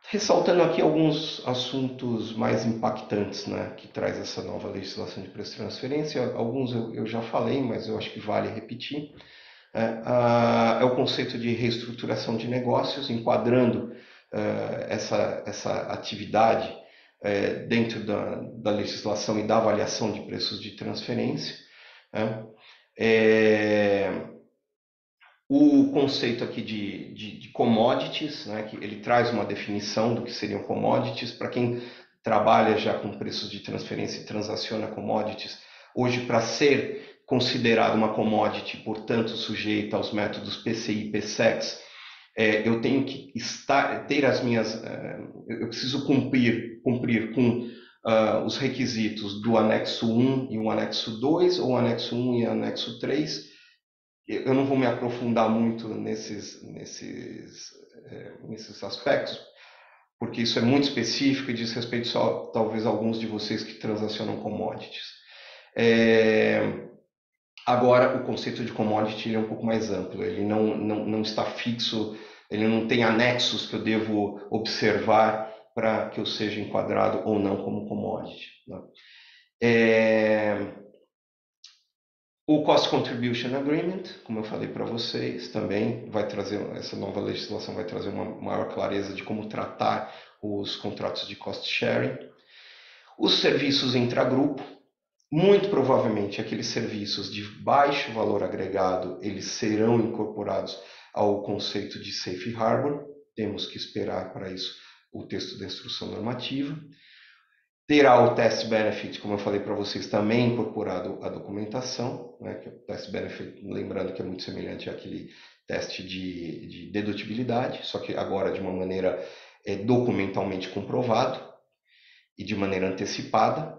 Ressaltando aqui alguns assuntos mais impactantes, né, que traz essa nova legislação de preço de transferência. Alguns eu já falei, mas eu acho que vale repetir. É o conceito de reestruturação de negócios, enquadrando essa atividade dentro da legislação e da avaliação de preços de transferência. O conceito aqui de commodities, né, que ele traz uma definição do que seriam commodities. Para quem trabalha já com preços de transferência e transaciona commodities, hoje, para ser considerado uma commodity, portanto sujeita aos métodos PCI e PSEX, eu tenho que ter as minhas, eu preciso cumprir com os requisitos do anexo 1 e o anexo 2, ou anexo 1 e anexo 3. Eu não vou me aprofundar muito nesses aspectos, porque isso é muito específico e diz respeito só, talvez, a alguns de vocês que transacionam commodities. Agora, o conceito de commodity ele é um pouco mais amplo, ele não está fixo, ele não tem anexos que eu devo observar para que eu seja enquadrado ou não como commodity. Né? O Cost Contribution Agreement, como eu falei para vocês, também vai trazer, essa nova legislação vai trazer uma maior clareza de como tratar os contratos de cost sharing. Os serviços intragrupo, muito provavelmente aqueles serviços de baixo valor agregado, eles serão incorporados ao conceito de Safe Harbor. Temos que esperar para isso o texto da instrução normativa. Terá o Test Benefit, como eu falei para vocês, também incorporado à documentação, né, que é o Test Benefit, lembrando que é muito semelhante àquele teste de dedutibilidade, só que agora de uma maneira documentalmente comprovado e de maneira antecipada.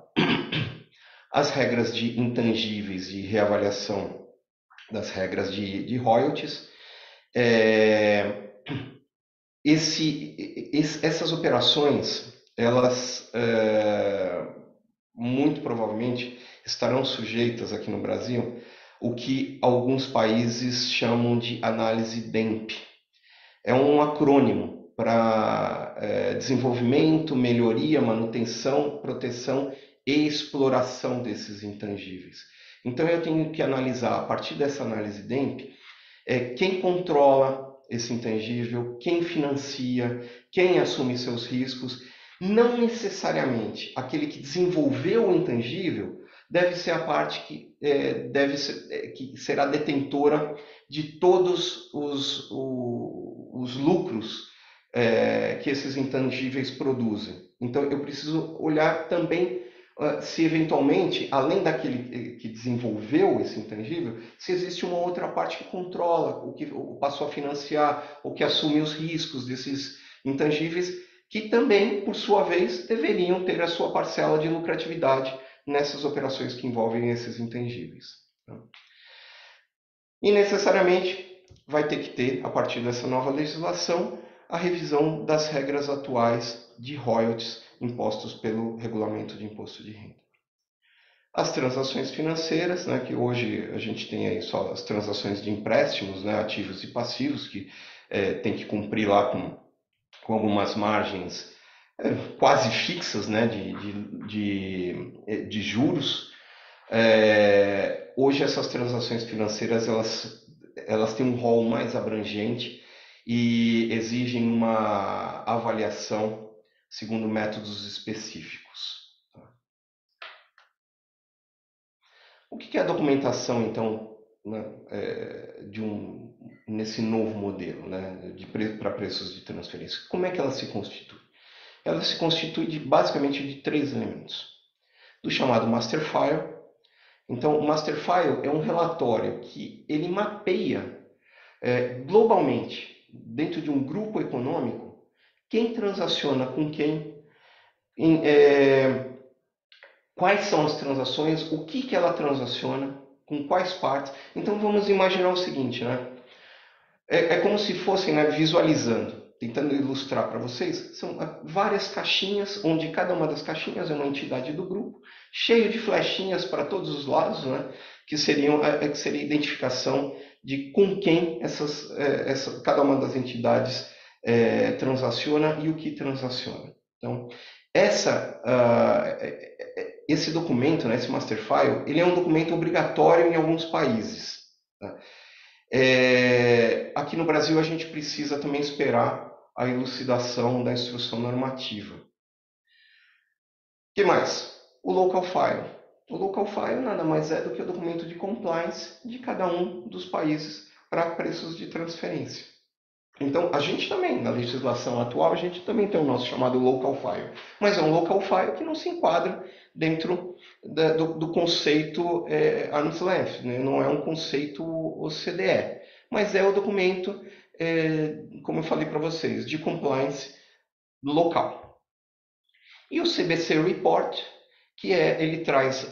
As regras de intangíveis e reavaliação das regras de royalties. Essas operações, elas muito provavelmente estarão sujeitas aqui no Brasil o que alguns países chamam de análise DEMP. É um acrônimo para desenvolvimento, melhoria, manutenção, proteção e exploração desses intangíveis. Então eu tenho que analisar, a partir dessa análise DEMP, quem controla esse intangível, quem financia, quem assume seus riscos. Não necessariamente aquele que desenvolveu o intangível deve ser a parte que, que será detentora de todos os lucros que esses intangíveis produzem. Então eu preciso olhar também se eventualmente, além daquele que desenvolveu esse intangível, se existe uma outra parte que controla, o que passou a financiar, o que assume os riscos desses intangíveis, que também, por sua vez, deveriam ter a sua parcela de lucratividade nessas operações que envolvem esses intangíveis. E necessariamente vai ter que ter, a partir dessa nova legislação, a revisão das regras atuais de royalties impostos pelo Regulamento de Imposto de Renda. As transações financeiras, né, que hoje a gente tem aí só as transações de empréstimos, né, ativos e passivos, que tem que cumprir lá com algumas margens quase fixas, né, de juros. Hoje essas transações financeiras elas têm um rol mais abrangente e exigem uma avaliação segundo métodos específicos. O que é a documentação, então, né, nesse novo modelo, né, para preços de transferência? Como é que ela se constitui? Ela se constitui basicamente de 3 elementos. Do chamado Master File. Então, o Master File é um relatório que ele mapeia globalmente, dentro de um grupo econômico, quem transaciona com quem, quais são as transações, o que ela transaciona, com quais partes. Então vamos imaginar o seguinte, né? É como se fossem, né, visualizando, tentando ilustrar para vocês, são várias caixinhas, onde cada uma das caixinhas é uma entidade do grupo, cheio de flechinhas para todos os lados, né, que seria a identificação de com quem cada uma das entidades transaciona e o que transaciona. Então, esse documento, né, esse Master File, ele é um documento obrigatório em alguns países. Tá? Aqui no Brasil, a gente precisa também esperar a elucidação da instrução normativa. O que mais? O Local File. O Local File nada mais é do que o documento de compliance de cada um dos países para preços de transferência. Então, a gente também, na legislação atual, a gente também tem o nosso chamado Local File. Mas é um Local File que não se enquadra dentro do conceito Arm's Length, né? Não é um conceito OCDE, mas é o documento, como eu falei para vocês, de compliance local. E o CBC Report, que ele traz,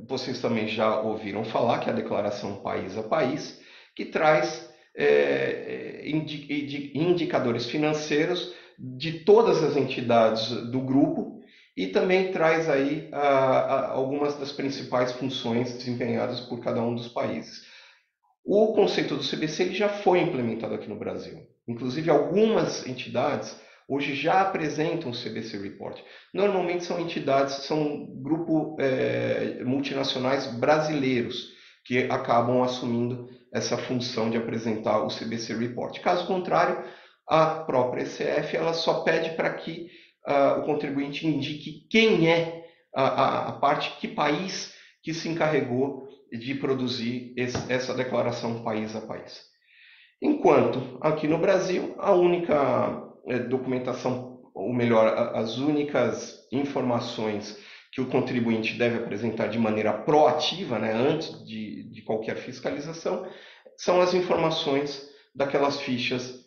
vocês também já ouviram falar, que é a declaração país a país, que traz indicadores financeiros de todas as entidades do grupo e também traz aí algumas das principais funções desempenhadas por cada um dos países. O conceito do CBC ele já foi implementado aqui no Brasil. Inclusive, algumas entidades hoje já apresentam o CBC Report. Normalmente são entidades, são grupos multinacionais brasileiros que acabam assumindo essa função de apresentar o CBC Report. Caso contrário, a própria ECF ela só pede para que o contribuinte indique quem é a parte, que país que se encarregou de produzir essa declaração país a país. Enquanto aqui no Brasil, a única documentação, ou melhor, as únicas informações que o contribuinte deve apresentar de maneira proativa, né, antes de qualquer fiscalização, são as informações daquelas fichas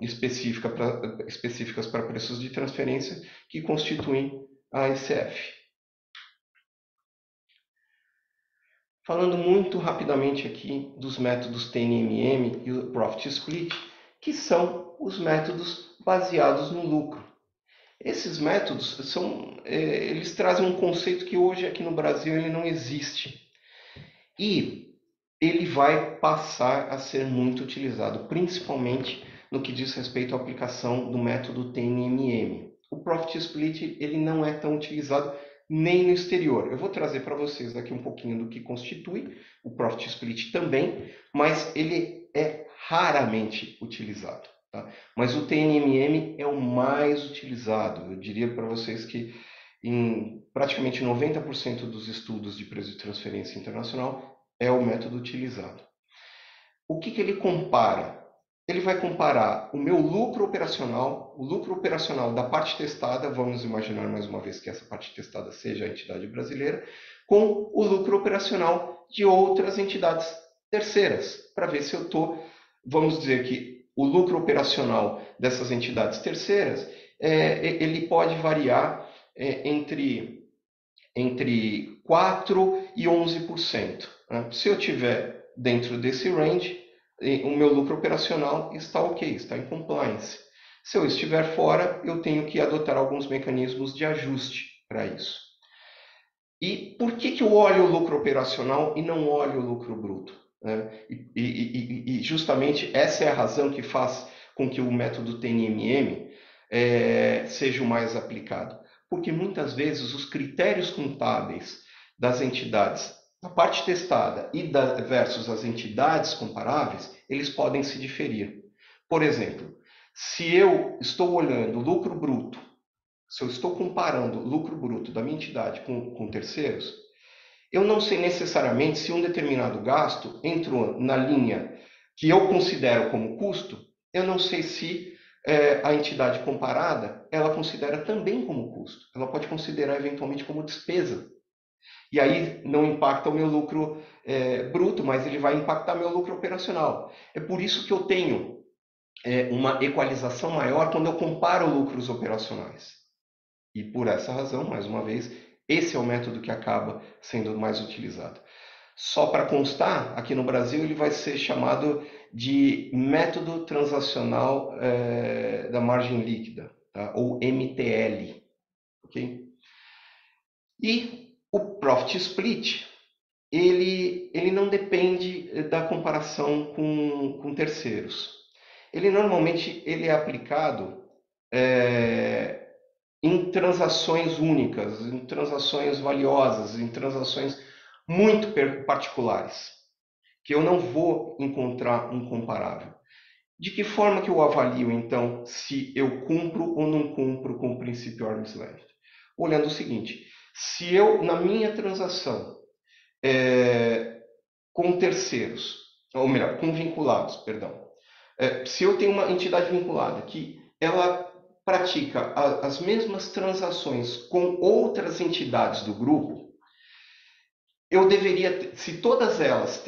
específicas para preços de transferência que constituem a ECF. Falando muito rapidamente aqui dos métodos TNMM e o Profit Split, que são os métodos baseados no lucro. Esses métodos eles trazem um conceito que hoje aqui no Brasil ele não existe. E ele vai passar a ser muito utilizado, principalmente no que diz respeito à aplicação do método TNMM. O Profit Split ele não é tão utilizado nem no exterior. Eu vou trazer para vocês aqui um pouquinho do que constitui o Profit Split também, mas ele é raramente utilizado. Tá? Mas o TNMM é o mais utilizado. Eu diria para vocês que em praticamente 90% dos estudos de preço de transferência internacional é o método utilizado. O que ele compara? Ele vai comparar o meu lucro operacional, o lucro operacional da parte testada, vamos imaginar mais uma vez que essa parte testada seja a entidade brasileira, com o lucro operacional de outras entidades terceiras, para ver se eu estou, vamos dizer que o lucro operacional dessas entidades terceiras, ele pode variar entre 4% e 11%. Né? Se eu tiver dentro desse range, o meu lucro operacional está ok, está em compliance. Se eu estiver fora, eu tenho que adotar alguns mecanismos de ajuste para isso. E por que eu olho o lucro operacional e não olho o lucro bruto? E justamente essa é a razão que faz com que o método TNMM seja o mais aplicado. Porque muitas vezes os critérios contábeis das entidades, a parte testada e versus as entidades comparáveis, eles podem se diferir. Por exemplo, se eu estou olhando o lucro bruto, se eu estou comparando o lucro bruto da minha entidade com terceiros, eu não sei necessariamente se um determinado gasto entrou na linha que eu considero como custo, eu não sei se a entidade comparada, ela considera também como custo. Ela pode considerar eventualmente como despesa. E aí não impacta o meu lucro bruto, mas ele vai impactar meu lucro operacional. É por isso que eu tenho uma equalização maior quando eu comparo lucros operacionais. E por essa razão, mais uma vez, esse é o método que acaba sendo mais utilizado. Só para constar, aqui no Brasil ele vai ser chamado de método transacional da margem líquida, tá? Ou MTL. Okay? E o Profit Split, ele não depende da comparação com terceiros. Ele normalmente ele é aplicado em transações únicas, em transações valiosas, em transações muito particulares, que eu não vou encontrar um comparável. De que forma que eu avalio, então, se eu cumpro ou não cumpro com o princípio arm's length? Olhando o seguinte, se eu, na minha transação, com terceiros, ou melhor, com vinculados, perdão, se eu tenho uma entidade vinculada que ela pratica as mesmas transações com outras entidades do grupo, eu deveria, se todas elas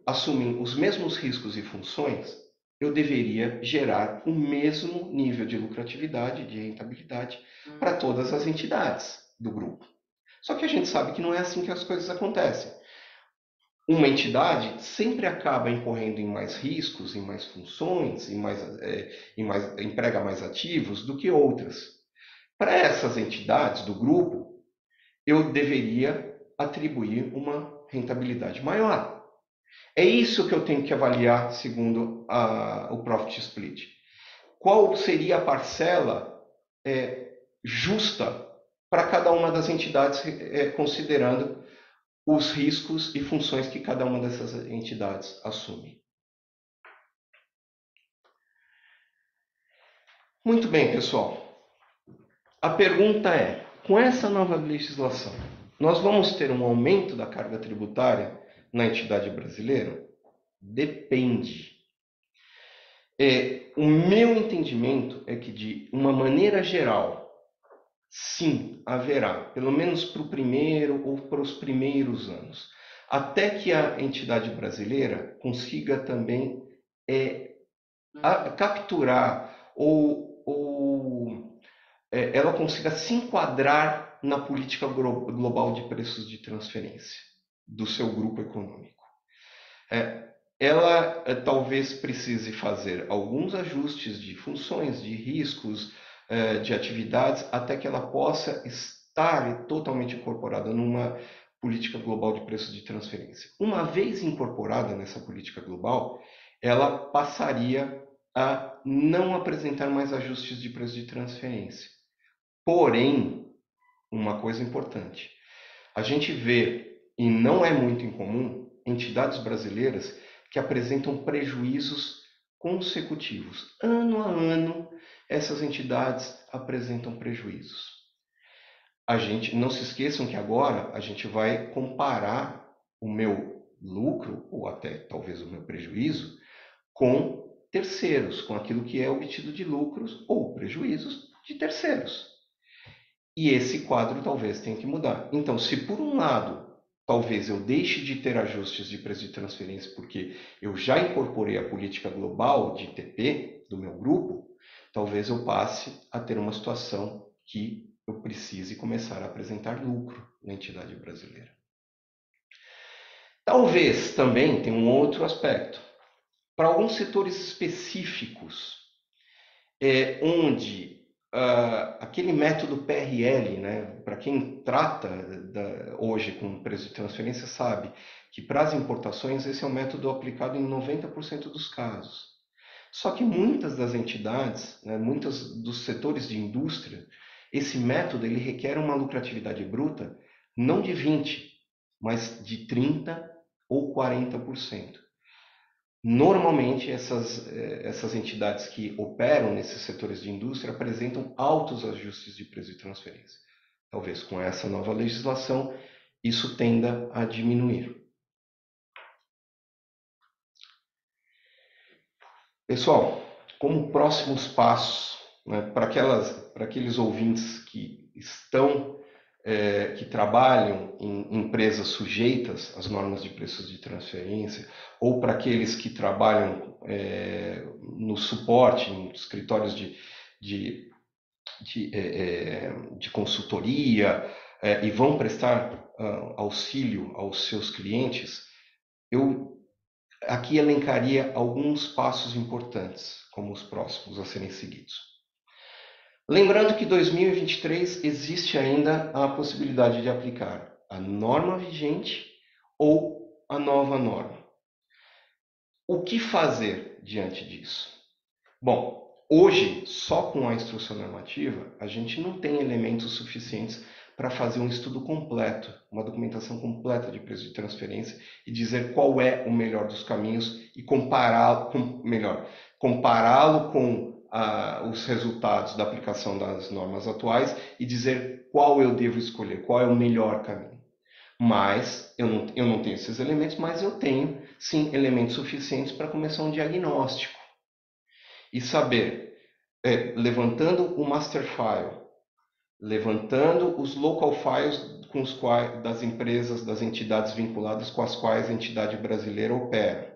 assumem os mesmos riscos e funções, eu deveria gerar o mesmo nível de lucratividade, de rentabilidade para todas as entidades do grupo. Só que a gente sabe que não é assim que as coisas acontecem. Uma entidade sempre acaba incorrendo em mais riscos, em mais funções, emprega mais ativos do que outras. Para essas entidades do grupo, eu deveria atribuir uma rentabilidade maior. É isso que eu tenho que avaliar segundo o Profit Split. Qual seria a parcela justa para cada uma das entidades, considerando os riscos e funções que cada uma dessas entidades assume. Muito bem, pessoal. A pergunta é, com essa nova legislação, nós vamos ter um aumento da carga tributária na entidade brasileira? Depende. O meu entendimento é que, de uma maneira geral, sim, haverá, pelo menos para o primeiro ou para os primeiros anos, até que a entidade brasileira consiga também capturar ou ela consiga se enquadrar na política global de preços de transferência do seu grupo econômico. Ela talvez precise fazer alguns ajustes de funções, de riscos, de atividades, até que ela possa estar totalmente incorporada numa política global de preços de transferência. Uma vez incorporada nessa política global, ela passaria a não apresentar mais ajustes de preço de transferência. Porém, uma coisa importante, a gente vê, e não é muito incomum, entidades brasileiras que apresentam prejuízos consecutivos. Ano a ano, essas entidades apresentam prejuízos. Não se esqueçam que agora a gente vai comparar o meu lucro, ou até talvez o meu prejuízo, com terceiros, com aquilo que é obtido de lucros ou prejuízos de terceiros. E esse quadro talvez tenha que mudar. Então, se por um lado, talvez eu deixe de ter ajustes de preço de transferência porque eu já incorporei a política global de TP do meu grupo, talvez eu passe a ter uma situação que eu precise começar a apresentar lucro na entidade brasileira. Talvez também tenha um outro aspecto. Para alguns setores específicos, onde aquele método PRL, né, para quem trata hoje com preço de transferência, sabe que para as importações esse é um método aplicado em 90% dos casos. Só que muitas das entidades, né, muitos dos setores de indústria, esse método ele requer uma lucratividade bruta não de 20%, mas de 30% ou 40%. Normalmente, essas entidades que operam nesses setores de indústria apresentam altos ajustes de preço de transferência. Talvez com essa nova legislação isso tenda a diminuir. Pessoal, como próximos passos, né, para aqueles ouvintes que que trabalham em empresas sujeitas às normas de preços de transferência, ou para aqueles que trabalham no suporte, em escritórios de consultoria e vão prestar auxílio aos seus clientes, eu aqui elencaria alguns passos importantes como os próximos a serem seguidos. Lembrando que em 2023 existe ainda a possibilidade de aplicar a norma vigente ou a nova norma. O que fazer diante disso? Bom, hoje, só com a instrução normativa, a gente não tem elementos suficientes para fazer um estudo completo, uma documentação completa de preço de transferência e dizer qual é o melhor dos caminhos e compará-lo com os resultados da aplicação das normas atuais e dizer qual eu devo escolher, qual é o melhor caminho. Mas eu não tenho esses elementos, mas eu tenho sim elementos suficientes para começar um diagnóstico e saber, levantando o master file, levantando os local files das empresas, das entidades vinculadas com as quais a entidade brasileira opera,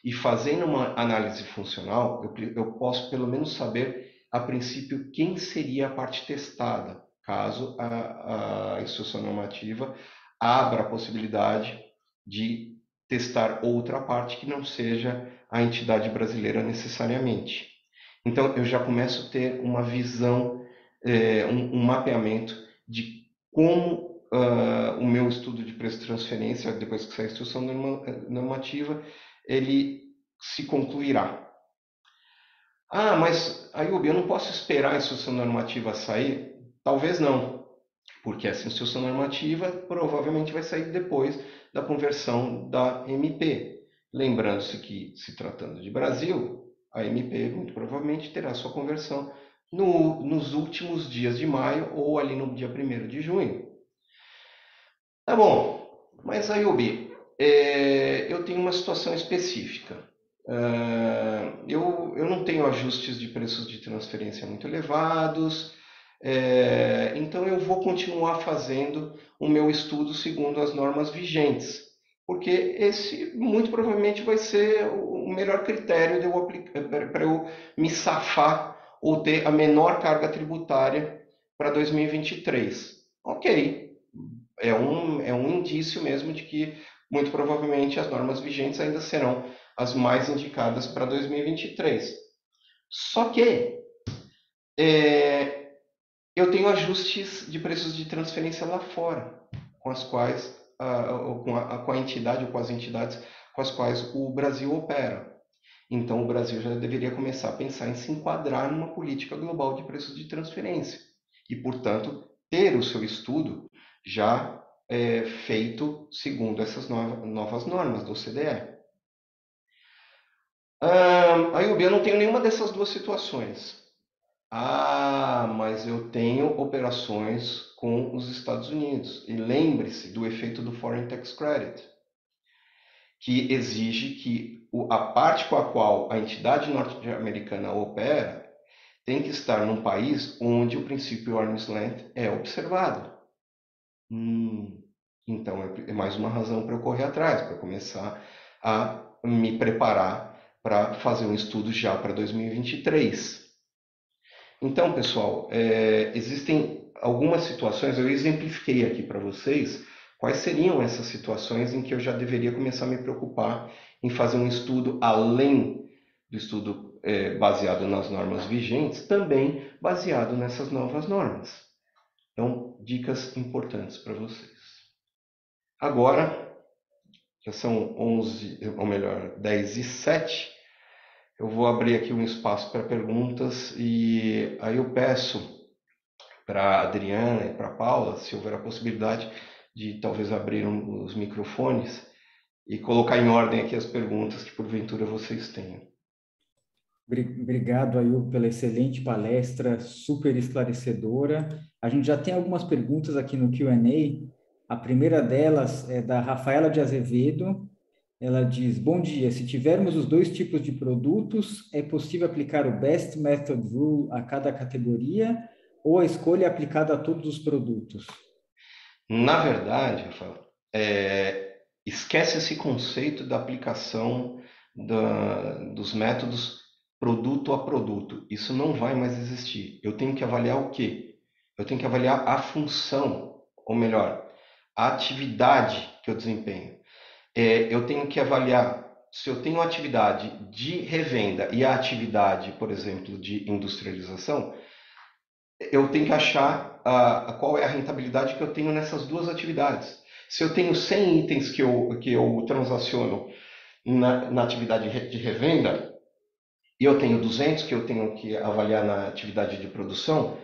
e fazendo uma análise funcional, eu posso pelo menos saber, a princípio, quem seria a parte testada, caso a instrução normativa abra a possibilidade de testar outra parte que não seja a entidade brasileira necessariamente. Então, eu já começo a ter uma visão, um mapeamento de como o meu estudo de preço de transferência, depois que sair a instrução normativa, ele se concluirá. Ah, mas, Ayub, eu não posso esperar a instrução normativa sair? Talvez não. porque essa instrução normativa provavelmente vai sair depois da conversão da MP. Lembrando-se que, se tratando de Brasil, a MP muito provavelmente terá sua conversão nos últimos dias de maio ou ali no dia 1º de junho. Tá bom, mas Ayubi, eu tenho uma situação específica. Eu não tenho ajustes de preços de transferência muito elevados, então eu vou continuar fazendo o meu estudo segundo as normas vigentes, porque esse muito provavelmente vai ser o melhor critério para eu me safar ou ter a menor carga tributária para 2023. Ok, é um indício mesmo de que muito provavelmente as normas vigentes ainda serão as mais indicadas para 2023. Só que eu tenho ajustes de preços de transferência lá fora, com as quais, com a entidade ou com as entidades com as quais o Brasil opera. Então o Brasil já deveria começar a pensar em se enquadrar numa política global de preços de transferência e, portanto, ter o seu estudo já feito segundo essas novas normas do OCDE. Ayub, eu não tenho nenhuma dessas duas situações. Ah, mas eu tenho operações com os Estados Unidos. E lembre-se do efeito do Foreign Tax Credit, que exige que a parte com a qual a entidade norte-americana opera tem que estar num país onde o princípio arm's length é observado. Então é mais uma razão para eu correr atrás, para começar a me preparar para fazer um estudo já para 2023. Então, pessoal, existem algumas situações, eu exemplifiquei aqui para vocês quais seriam essas situações em que eu já deveria começar a me preocupar em fazer um estudo além do estudo baseado nas normas vigentes, também baseado nessas novas normas. Então, dicas importantes para vocês. Agora, já são 11, ou melhor, 10h07, eu vou abrir aqui um espaço para perguntas e aí eu peço para a Adriana e para a Paula, se houver a possibilidade de talvez abrir os microfones e colocar em ordem aqui as perguntas que porventura vocês tenham. Obrigado, Ail, pela excelente palestra, super esclarecedora. A gente já tem algumas perguntas aqui no Q&A. A primeira delas é da Rafaela de Azevedo. Ela diz: bom dia, se tivermos os dois tipos de produtos, é possível aplicar o Best Method Rule a cada categoria ou a escolha é aplicada a todos os produtos? Na verdade, Rafael, esquece esse conceito da aplicação dos métodos produto a produto. Isso não vai mais existir. Eu tenho que avaliar o quê? Eu tenho que avaliar a função, ou melhor, a atividade que eu desempenho. Eu tenho que avaliar se eu tenho atividade de revenda e a atividade, por exemplo, de industrialização, eu tenho que achar qual é a rentabilidade que eu tenho nessas duas atividades. Se eu tenho 100 itens que eu transaciono na atividade de revenda e eu tenho 200 que eu tenho que avaliar na atividade de produção,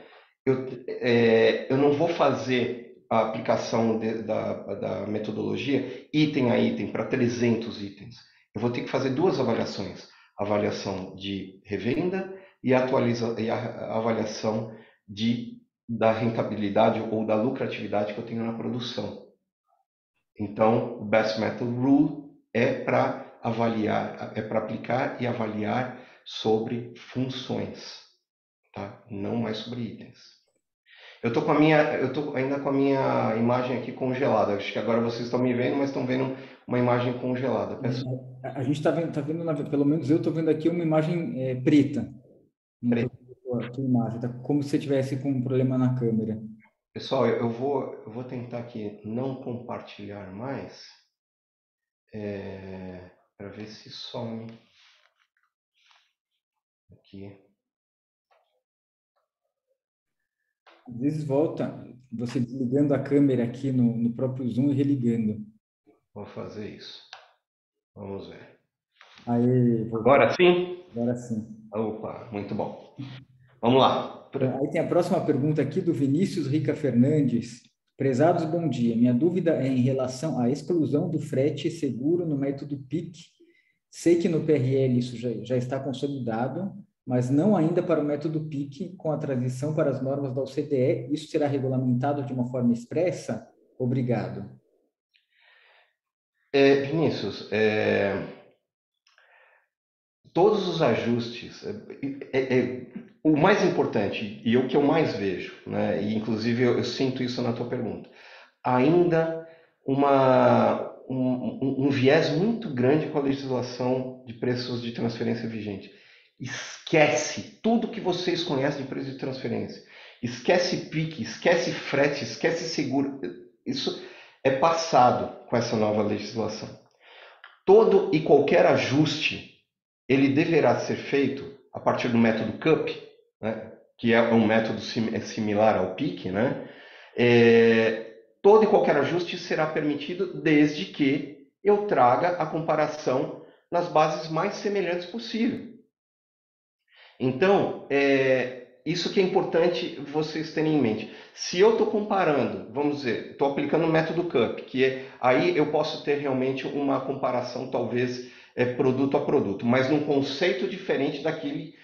eu não vou fazer a aplicação da metodologia item a item para 300 itens. Eu vou ter que fazer duas avaliações: a avaliação de revenda e a avaliação da rentabilidade ou da lucratividade que eu tenho na produção. Então, o Best Method Rule é para avaliar, é para aplicar e avaliar sobre funções, tá? Não mais sobre itens. Eu tô ainda com a minha imagem aqui congelada. Acho que agora vocês estão me vendo, mas estão vendo uma imagem congelada. Peço A gente está vendo, pelo menos eu estou vendo aqui uma imagem preta. Não estou vendo a tua imagem, tá como se você tivesse com um problema na câmera. Pessoal, eu vou tentar aqui não compartilhar mais, para ver se some aqui. Às vezes volta você desligando a câmera aqui no próprio Zoom e religando. Vou fazer isso. Vamos ver. Aí, voltou. Agora sim? Agora sim. Opa, muito bom. Vamos lá. Aí tem a próxima pergunta aqui do Vinícius Rica Fernandes. Prezados, bom dia. Minha dúvida é em relação à exclusão do frete seguro no método PIC. Sei que no PRL isso já está consolidado, mas não ainda para o método PIC, com a transição para as normas da OCDE. Isso será regulamentado de uma forma expressa? Obrigado. Vinícius, todos os ajustes, o mais importante e o que eu mais vejo, né, e inclusive eu sinto isso na tua pergunta, ainda um viés muito grande com a legislação de preços de transferência vigente. Esquece tudo que vocês conhecem de preço de transferência. Esquece pique, esquece frete, esquece seguro. Isso é passado com essa nova legislação. Todo e qualquer ajuste, ele deverá ser feito a partir do método CUP, né, que é um método similar ao PIC, né? Todo e qualquer ajuste será permitido desde que eu traga a comparação nas bases mais semelhantes possível. Então, isso que é importante vocês terem em mente. Se eu estou comparando, vamos dizer, estou aplicando o método CUP, aí eu posso ter realmente uma comparação, talvez, produto a produto, mas num conceito diferente daquele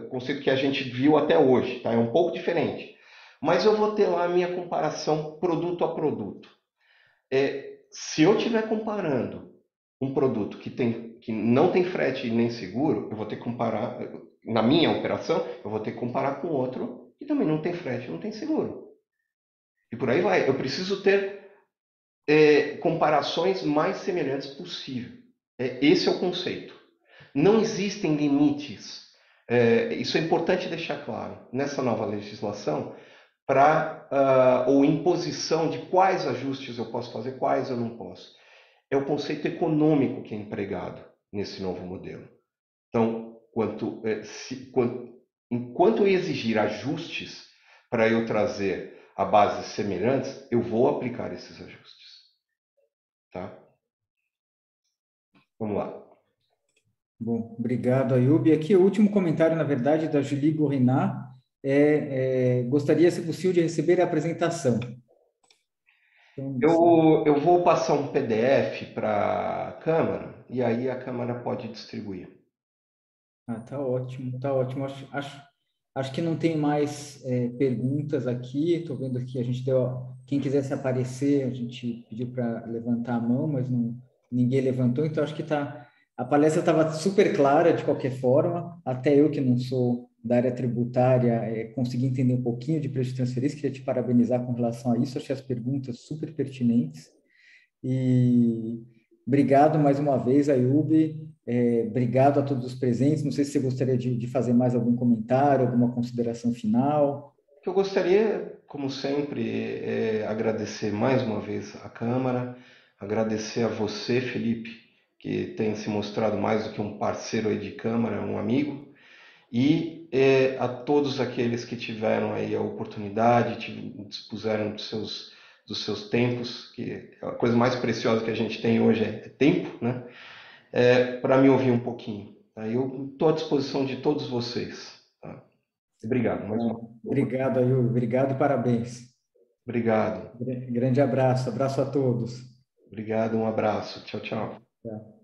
conceito que a gente viu até hoje, tá? É um pouco diferente. Mas eu vou ter lá a minha comparação produto a produto. Se eu estiver comparando um produto que não tem frete nem seguro, eu vou ter que comparar, na minha operação, eu vou ter que comparar com outro que também não tem frete, não tem seguro. E por aí vai. Eu preciso ter comparações mais semelhantes possível. Esse é o conceito. Não existem limites. Isso é importante deixar claro nessa nova legislação ou imposição de quais ajustes eu posso fazer, quais eu não posso. É o conceito econômico que é empregado nesse novo modelo. Então, enquanto eu exigir ajustes para eu trazer a bases semelhantes, eu vou aplicar esses ajustes. Tá? Vamos lá. Bom, obrigado, Ayub. Aqui o último comentário, na verdade, da Julie Gorinat. Gostaria, se possível, de receber a apresentação. Então, eu vou passar um PDF para a Câmara e aí a Câmara pode distribuir. tá ótimo, tá ótimo. Acho que não tem mais perguntas aqui. Estou vendo aqui, a gente deu. Quem quisesse aparecer, a gente pediu para levantar a mão, mas ninguém levantou, então acho que tá. A palestra estava super clara de qualquer forma, até eu que não sou da área tributária consegui entender um pouquinho de preço de transferência, queria te parabenizar com relação a isso, achei as perguntas super pertinentes. E obrigado mais uma vez, Ayub. Obrigado a todos os presentes. Não sei se você gostaria de fazer mais algum comentário, alguma consideração final. Eu gostaria, como sempre, agradecer mais uma vez à Câmara, agradecer a você, Felipe, que tem se mostrado mais do que um parceiro aí de Câmara, um amigo, e a todos aqueles que tiveram aí a oportunidade, dispuseram dos seus tempos, que a coisa mais preciosa que a gente tem hoje é tempo, né? Para me ouvir um pouquinho. Tá? Eu estou à disposição de todos vocês. Tá? Obrigado. Mais uma Obrigado, Ayub. Obrigado e parabéns. Obrigado. Grande abraço. Abraço a todos. Obrigado, um abraço. Tchau, tchau. Tchau.